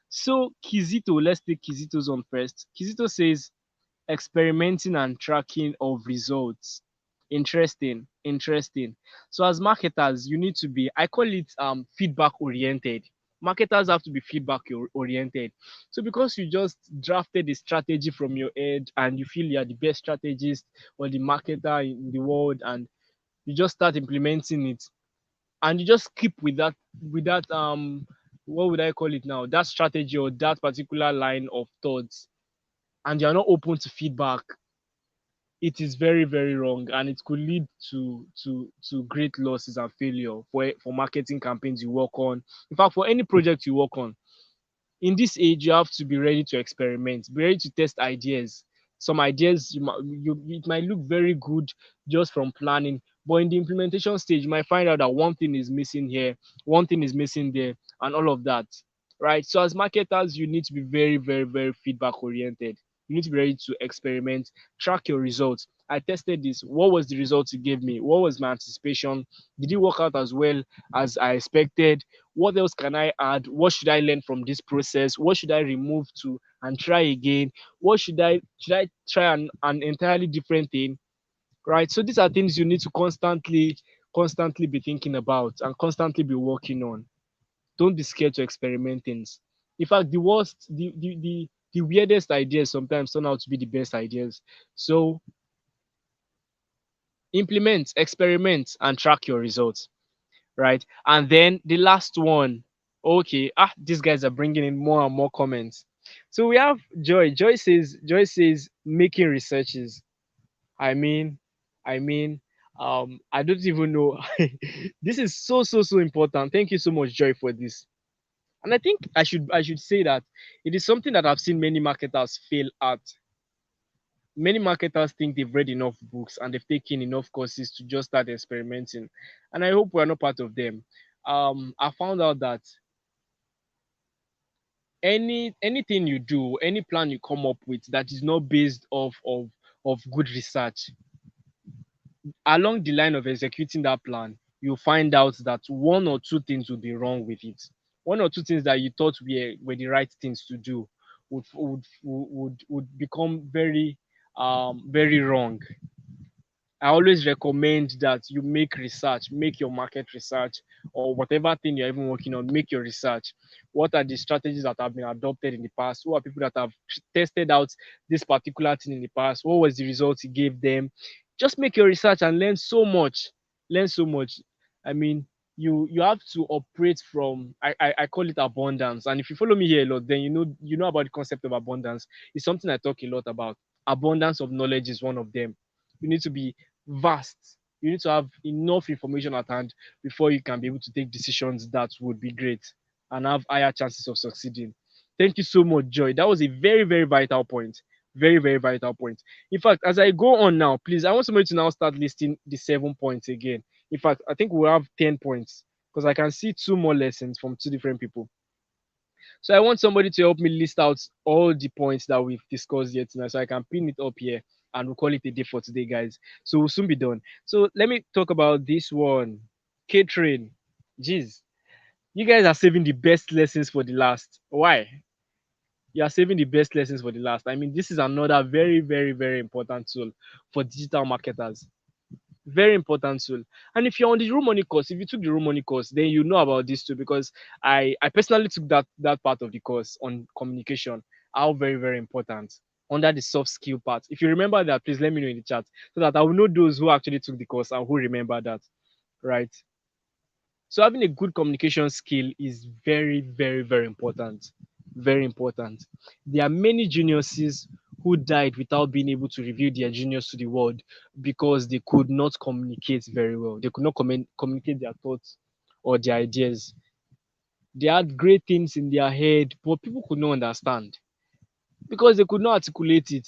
So Kizito, let's take Kizito's on first. Kizito says experimenting and tracking of results. Interesting. Interesting. So as marketers, you need to be, I call it feedback oriented. Marketers have to be feedback oriented. So because you just drafted a strategy from your head and you feel you're the best strategist or the marketer in the world, and you just start implementing it, and you just keep with that what would I call it now, that strategy or that particular line of thoughts, and you're not open to feedback, it is very very wrong, and it could lead to great losses and failure for marketing campaigns you work on. In fact, for any project you work on, in this age you have to be ready to experiment, be ready to test ideas. Some ideas it might look very good just from planning, but in the implementation stage you might find out that one thing is missing here, one thing is missing there, and all of that, right? So as marketers, you need to be very very very feedback oriented. You need to be ready to experiment, track your results. I tested this. What was the result it gave me? What was my anticipation? Did it work out as well as I expected? What else can I add? What should I learn from this process? What should I remove to and try again? What should I try an entirely different thing? Right. So these are things you need to constantly be thinking about and constantly be working on. Don't be scared to experiment things. In fact, the worst, the weirdest ideas sometimes turn out to be the best ideas. So implement, experiment, and track your results. Right? And then the last one. Okay, these guys are bringing in more and more comments. So we have Joy. Joy says making researches. I mean, I mean, I don't even know. This is so important. Thank you so much, Joy, for this. And I think I should say that it is something that I've seen many marketers fail at. Many marketers think they've read enough books and they've taken enough courses to just start experimenting. And I hope we're not part of them. I found out that anything you do, any plan you come up with that is not based of good research, along the line of executing that plan, you'll find out that one or two things will be wrong with it. One or two things that you thought were the right things to do would become very wrong. I always recommend that you make research, make your market research, or whatever thing you're even working on, make your research. What are the strategies that have been adopted in the past? Who are people that have tested out this particular thing in the past? What was the results it gave them? Just make your research and learn so much. Learn so much. I mean, you have to operate from I call it abundance. And if you follow me here a lot, then you know about the concept of abundance. It's something I talk a lot about. Abundance of knowledge is one of them. You need to be vast. You need to have enough information at hand before you can be able to take decisions that would be great and have higher chances of succeeding. Thank you so much, Joy. That was a very, very vital point. Very, very vital point. In fact, as I go on now, please, I want somebody to now start listing the 7 points again. In fact, I think we'll have 10 points because I can see two more lessons from two different people. So I want somebody to help me list out all the points that we've discussed here tonight so I can pin it up here and we'll call it a day for today, guys. So we'll soon be done. So let me talk about this one. Catering. Jeez. You guys are saving the best lessons for the last. Why? You are saving the best lessons for the last. I mean, this is another very, very, very important tool for digital marketers. Very important tool. And if you're on the RUMONEY course, if you took the RUMONEY course, then you know about this too because I personally took that part of the course on communication. How very very important under the soft skill part. If you remember that, please let me know in the chat so that I will know those who actually took the course and who remember that. Right. So having a good communication skill is very very very important. Very important. There are many geniuses who died without being able to reveal their genius to the world because they could not communicate very well. They could not communicate their thoughts or their ideas. They had great things in their head, but people could not understand because they could not articulate it.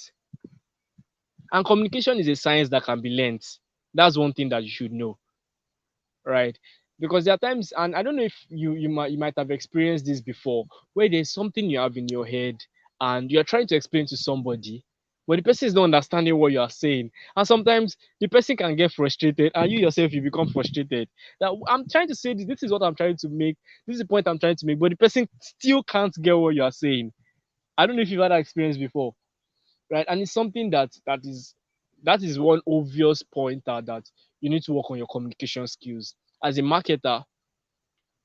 And communication is a science that can be learnt. That's one thing that you should know. right? Because there are times, and I don't know if you might have experienced this before, where there's something you have in your head and you're trying to explain to somebody, but the person is not understanding what you are saying, and sometimes the person can get frustrated, and you yourself you become frustrated. That I'm trying to say this. This is what I'm trying to make. This is the point I'm trying to make, but the person still can't get what you are saying. I don't know if you've had that experience before, right? And it's something that is one obvious pointer that you need to work on your communication skills. As a marketer,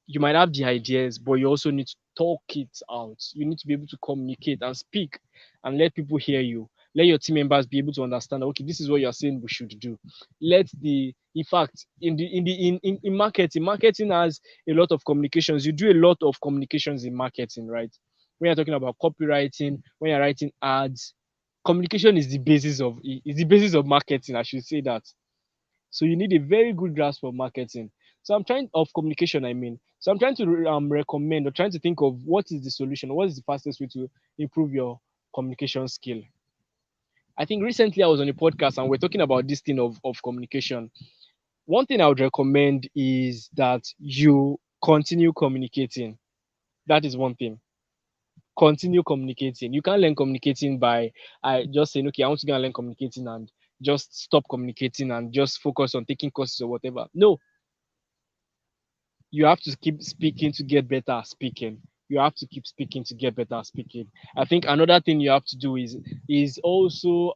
you might have the ideas, but you also need to talk it out. You need to be able to communicate and speak and let people hear you. Let your team members be able to understand, okay, this is what you're saying we should do. Let the in fact in marketing has a lot of communications. You do a lot of communications in marketing, right? When you're talking about copywriting, when you're writing ads, communication is the basis of marketing. I should say that. So you need a very good grasp of marketing. So I'm trying of communication. I mean, so I'm trying to recommend or trying to think of what is the solution. What is the fastest way to improve your communication skill? I think recently I was on a podcast and we're talking about this thing of communication. One thing I would recommend is that you continue communicating. That is one thing. Continue communicating. You can't learn communicating by I just saying, okay, I want to go and learn communicating and just stop communicating and just focus on taking courses or whatever. No, you have to keep speaking to get better at speaking. You have to keep speaking to get better at speaking. I think another thing you have to do is also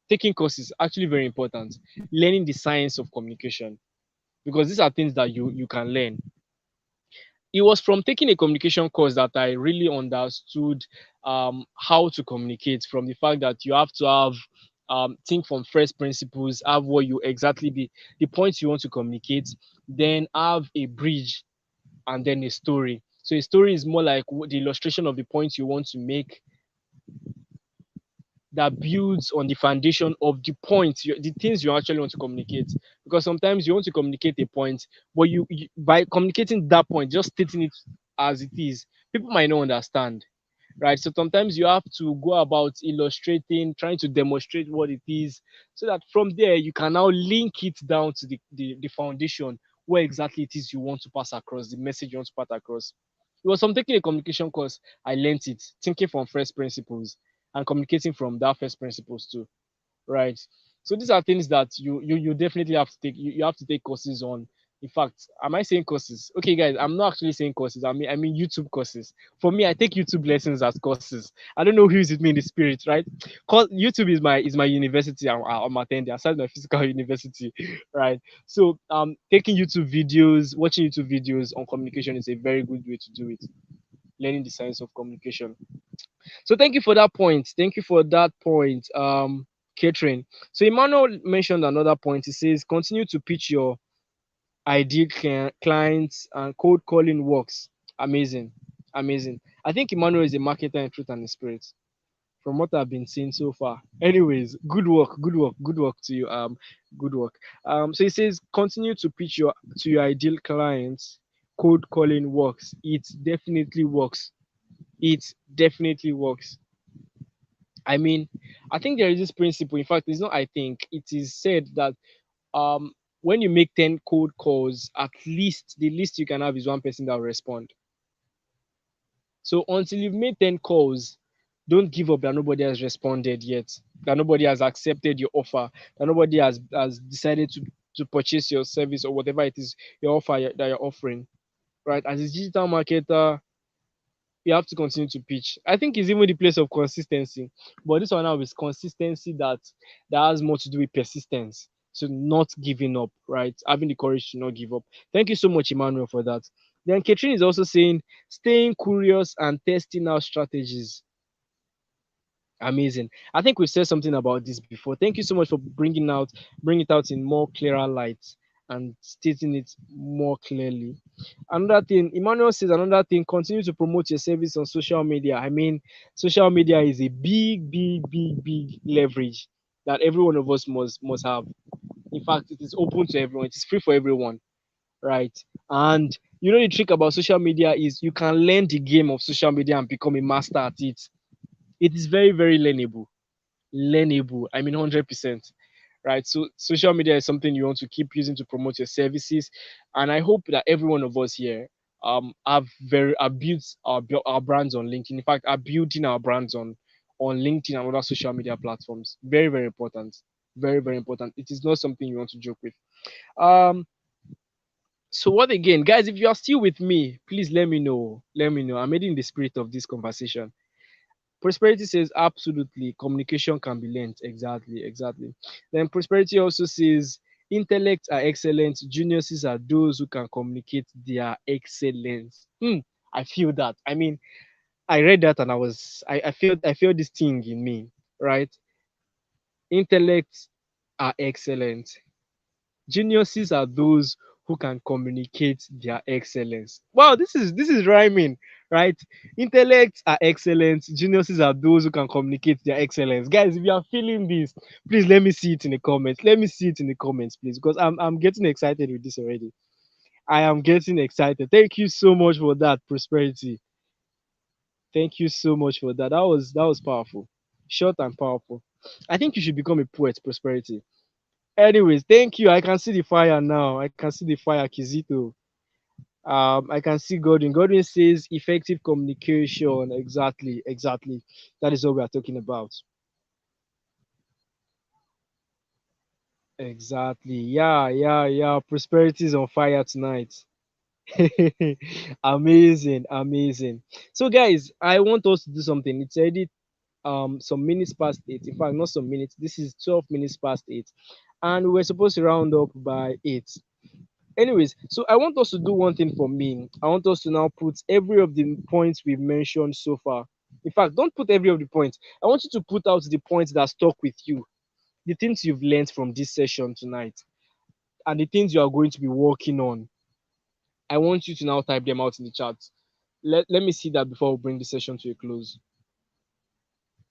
taking courses. Actually, very important. Learning the science of communication, because these are things that you can learn. It was from taking a communication course that I really understood how to communicate. From the fact that you have to have think from first principles, have what you exactly the points you want to communicate, then have a bridge and then a story. So a story is more like the illustration of the points you want to make that builds on the foundation of the points, the things you actually want to communicate. Because sometimes you want to communicate a point, but you by communicating that point, just stating it as it is, people might not understand, right? So sometimes you have to go about illustrating, trying to demonstrate what it is, so that from there you can now link it down to the foundation where exactly it is you want to pass across, the message you want to pass across. It was from taking a communication course I learned it, thinking from first principles and communicating from that first principles too, right? So these are things that you definitely have to take. You have to take courses on. In fact, am I saying courses? Okay, guys, I'm not actually saying courses. I mean YouTube courses. For me, I take YouTube lessons as courses. I don't know who is with me in the spirit, right? Cause YouTube is my university. I'm attending. I started my physical university, right? So taking YouTube videos, watching YouTube videos on communication is a very good way to do it. Learning the science of communication. So thank you for that point. Thank you for that point, Catherine. So Emmanuel mentioned another point. He says continue to pitch your ideal clients and cold calling works. Amazing, amazing. I think Emmanuel is a marketer in truth and in spirit, from what I've been seeing so far. Anyways, good work, good work, good work to you. Good work. So he says continue to pitch your ideal clients. Cold calling works. It definitely works. It definitely works. I mean, I think there is this principle. In fact, it's not I think, it is said that um when you make 10 cold calls, at least the least you can have is one person that will respond. So until you've made 10 calls, don't give up that nobody has responded yet, that nobody has accepted your offer, that nobody has decided to purchase your service or whatever it is your offer that you're offering. Right? As a digital marketer, you have to continue to pitch. I think it's even the place of consistency. But this one now is consistency that has more to do with persistence. So not giving up, right? Having the courage to not give up. Thank you so much, Emmanuel, for that. Then Catherine is also saying staying curious and testing out strategies. Amazing. I think we've said something about this before. Thank you so much for bringing it out in more clearer light and stating it more clearly. Another thing, Emmanuel says another thing, continue to promote your service on social media. I mean, social media is a big, big, big, big leverage that every one of us must have. In fact, it is open to everyone, it is free for everyone, right? And you know the trick about social media is you can learn the game of social media and become a master at it. It is very, very learnable. Learnable. I mean 100%. right? So social media is something you want to keep using to promote your services, and I hope that every one of us here have built our brands on LinkedIn. In fact, are building our brands on LinkedIn and other social media platforms. Very, very important. Very, very important. It is not something you want to joke with. Um, so what again, guys? If you are still with me, please let me know. Let me know. I'm in the spirit of this conversation. Prosperity says absolutely communication can be learned. Exactly, exactly. Then prosperity also says intellect are excellent. Geniuses are those who can communicate their excellence. I feel that. I mean, I read that and I felt this thing in me, right? Intellects are excellent. Geniuses are those who can communicate their excellence. Wow, this is rhyming, right? Intellects are excellent. Geniuses are those who can communicate their excellence. Guys, if you are feeling this, please let me see it in the comments. Let me see it in the comments, please, because I'm getting excited with this already. I am getting excited. Thank you so much for that, prosperity. Thank you so much for that. That was powerful. Short and powerful. I think you should become a poet, prosperity. Anyways, thank you. I can see the fire now. I can see the fire, Kizito. I can see Godwin. Godwin says effective communication. Exactly, exactly. That is what we are talking about. Exactly. Yeah, yeah, yeah. Prosperity is on fire tonight. Amazing, amazing. So, guys, I want us to do something. It's already some minutes past 8. In fact, not some minutes. This is 12 minutes past 8, and we were supposed to round up by 8. Anyways, so I want us to do one thing for me. I want us to now put every of the points we've mentioned so far. In fact, don't put every of the points. I want you to put out the points that stuck with you, the things you've learned from this session tonight, and the things you are going to be working on. I want you to now type them out in the chat. Let me see that before we bring the session to a close.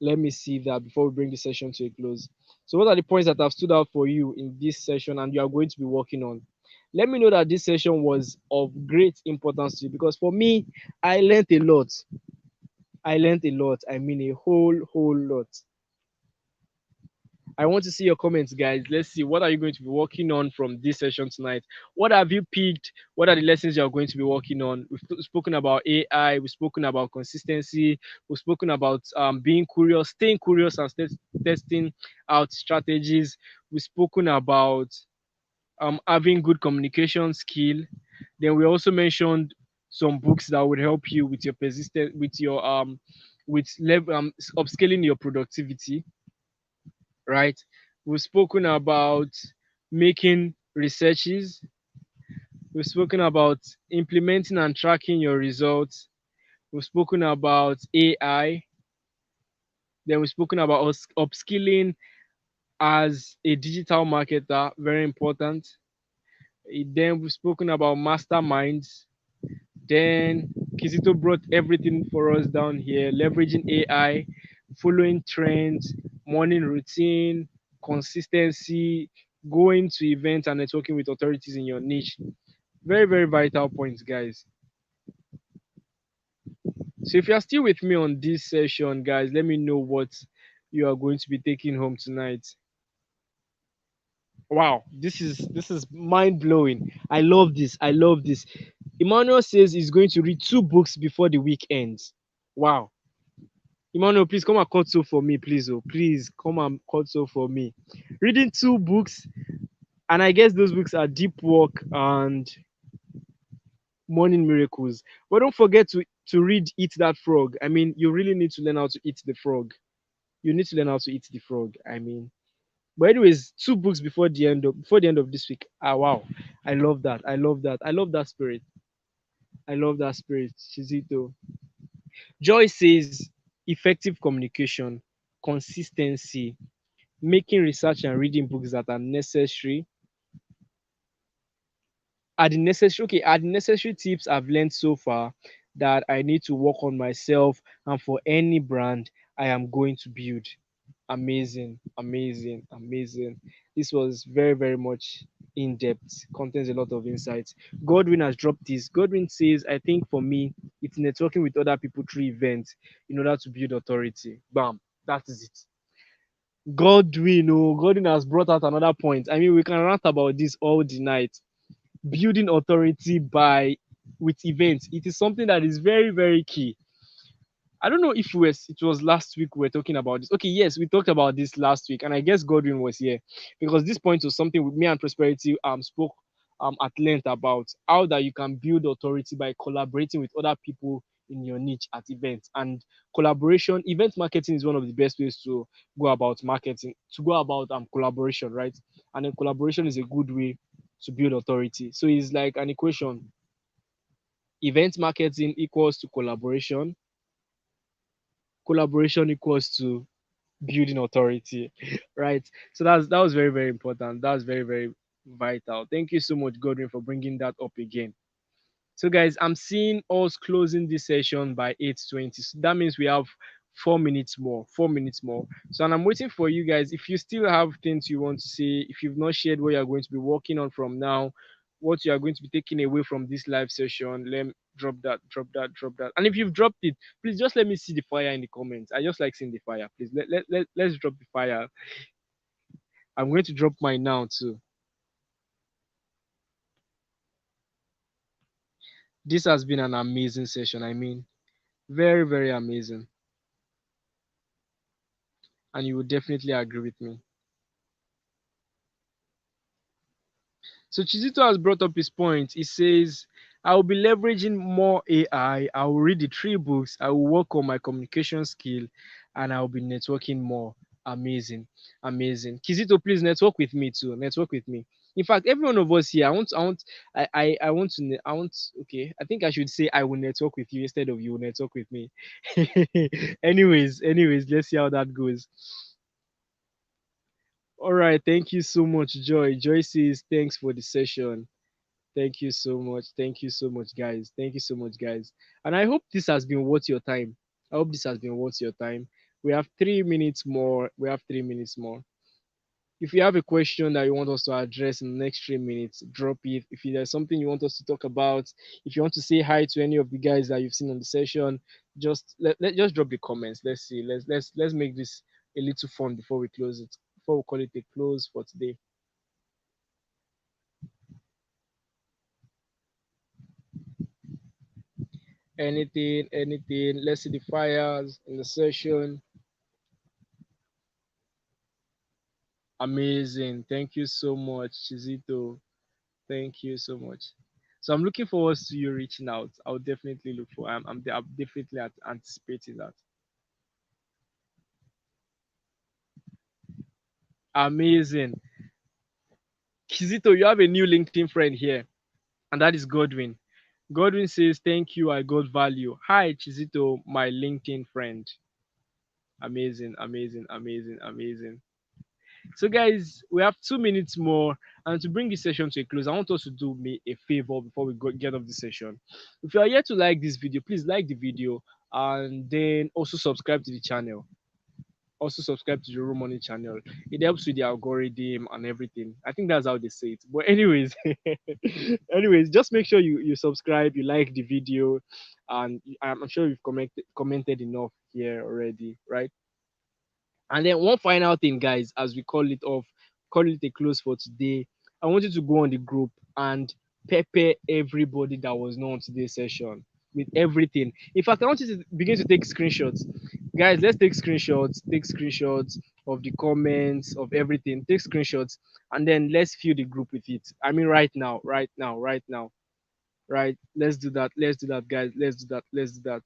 Let me see that before we bring the session to a close. So, what are the points that have stood out for you in this session and you are going to be working on? Let me know that this session was of great importance to you because for me, I learned a lot. I learned a lot. I mean, a whole lot. I want to see your comments, guys. Let's see what are you going to be working on from this session tonight. What have you picked? What are the lessons you are going to be working on? We've spoken about AI. We've spoken about consistency. We've spoken about being curious, staying curious, and testing out strategies. We've spoken about having good communication skill. Then we also mentioned some books that would help you with your persistent, with your upscaling your productivity, right? We've spoken about making researches. We've spoken about implementing and tracking your results. We've spoken about AI. Then we've spoken about upskilling as a digital marketer, very important. Then we've spoken about masterminds. Then Kizito brought everything for us down here, leveraging AI, following trends, morning routine, consistency, going to events and networking with authorities in your niche. Very, very vital points, guys. So if you are still with me on this session, guys, let me know what you are going to be taking home tonight. Wow, this is mind blowing. I love this. I love this. Emmanuel says he's going to read 2 books before the week ends. Wow. Emmanuel, please come and cut so for me, please. Oh, please come and cut so for me. Reading 2 books, and I guess those books are Deep Work and Morning Miracles. But don't forget to read Eat That Frog. I mean, you really need to learn how to eat the frog. You need to learn how to eat the frog. I mean, but anyways, 2 books before the end of this week. Ah, wow, I love that. I love that. I love that spirit. I love that spirit, Chizito. Joy says effective communication, consistency, making research and reading books that are the necessary tips I've learned so far that I need to work on myself and for any brand I am going to build. Amazing, amazing, amazing. This was very, very much in depth, contains a lot of insights. Godwin has dropped this. Godwin says, I think for me, it's networking with other people through events in order to build authority. Bam, that is it. Godwin, oh, Godwin has brought out another point. I mean, we can rant about this all the night. Building authority by with events. It is something that is very, very key. I don't know if it was last week we were talking about this. Okay, yes, we talked about this last week, and I guess Godwin was here because this point was something with me and Prosperity spoke at length about how that you can build authority by collaborating with other people in your niche at events. And collaboration, event marketing is one of the best ways to go about marketing, to go about collaboration, right? And then collaboration is a good way to build authority. So it's like an equation. Event marketing equals to collaboration. Collaboration equals to building authority, right? So that was very, very important. That's very, very vital. Thank you so much, Godwin, for bringing that up again. So, guys, I'm seeing us closing this session by 8:20. So that means we have 4 minutes more. 4 minutes more. So, and I'm waiting for you guys. If you still have things you want to say, if you've not shared what you're going to be working on from now, what you are going to be taking away from this live session, let me drop that, drop that, drop that. And if you've dropped it, please just let me see the fire in the comments. I just like seeing the fire. Please let's drop the fire. I'm going to drop mine now too. This has been an amazing session. I mean, very, very amazing. And you would definitely agree with me. So Chizito has brought up his point. He says, I will be leveraging more AI. I will read the 3 books. I will work on my communication skill and I will be networking more. Amazing. Amazing. Kizito, please network with me too. Network with me. In fact, every one of us here, I want to, okay, I think I should say I will network with you instead of you will network with me. Anyways, let's see how that goes. All right. Thank you so much, Joy. Joy says, thanks for the session. Thank you so much. Thank you so much, guys. Thank you so much, guys. And I hope this has been worth your time. I hope this has been worth your time. We have 3 minutes more. We have 3 minutes more. If you have a question that you want us to address in the next 3 minutes, drop it. If there's something you want us to talk about, if you want to say hi to any of the guys that you've seen on the session, just drop the comments. Let's see. Let's make this a little fun before we close it. Before we call it a close for today. Anything. Let's see the fires in the session. Amazing. Thank you so much, Chizito. Thank you so much. So I'm looking forward to you reaching out. I'll definitely look for. I'm definitely anticipating that. Amazing. Chizito, you have a new LinkedIn friend here, and that is Godwin. Godwin says, "Thank you. I got value." Hi, Chizito, my LinkedIn friend. Amazing, amazing, amazing, amazing. So, guys, we have 2 minutes more. And to bring this session to a close, I want us to do me a favor before we get off the session. If you are here to like this video, please like the video and then also subscribe to the channel. Also subscribe to the RUMONEY channel. It helps with the algorithm and everything. I think that's how they say it. But anyways, anyways, just make sure you subscribe, you like the video, and I'm sure you've commented enough here already, right? And then one final thing, guys, as we call it a close for today. I want you to go on the group and pepper everybody that was not on today's session with everything. In fact, I want you to begin to take screenshots. Guys, let's take screenshots of the comments, of everything. Take screenshots and then let's fill the group with it. I mean right now, right now, right now. Right? Let's do that. Let's do that, guys. Let's do that. Let's do that.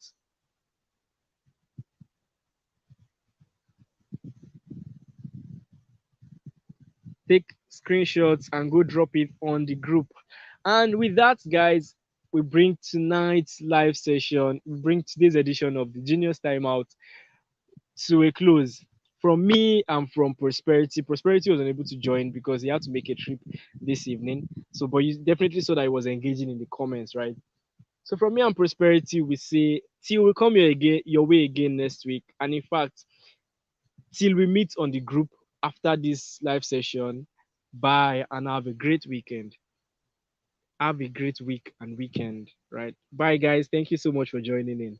Take screenshots and go drop it on the group. And with that, guys, we bring tonight's live session, we bring today's edition of the Genius Timeout to a close. From me and from Prosperity. Prosperity was unable to join because he had to make a trip this evening. So, but you definitely saw that he was engaging in the comments, right? So, from me and Prosperity, we say till we come here again, your way again next week. And in fact, till we meet on the group after this live session. Bye and have a great weekend. Have a great week and weekend, right? Bye, guys. Thank you so much for joining in.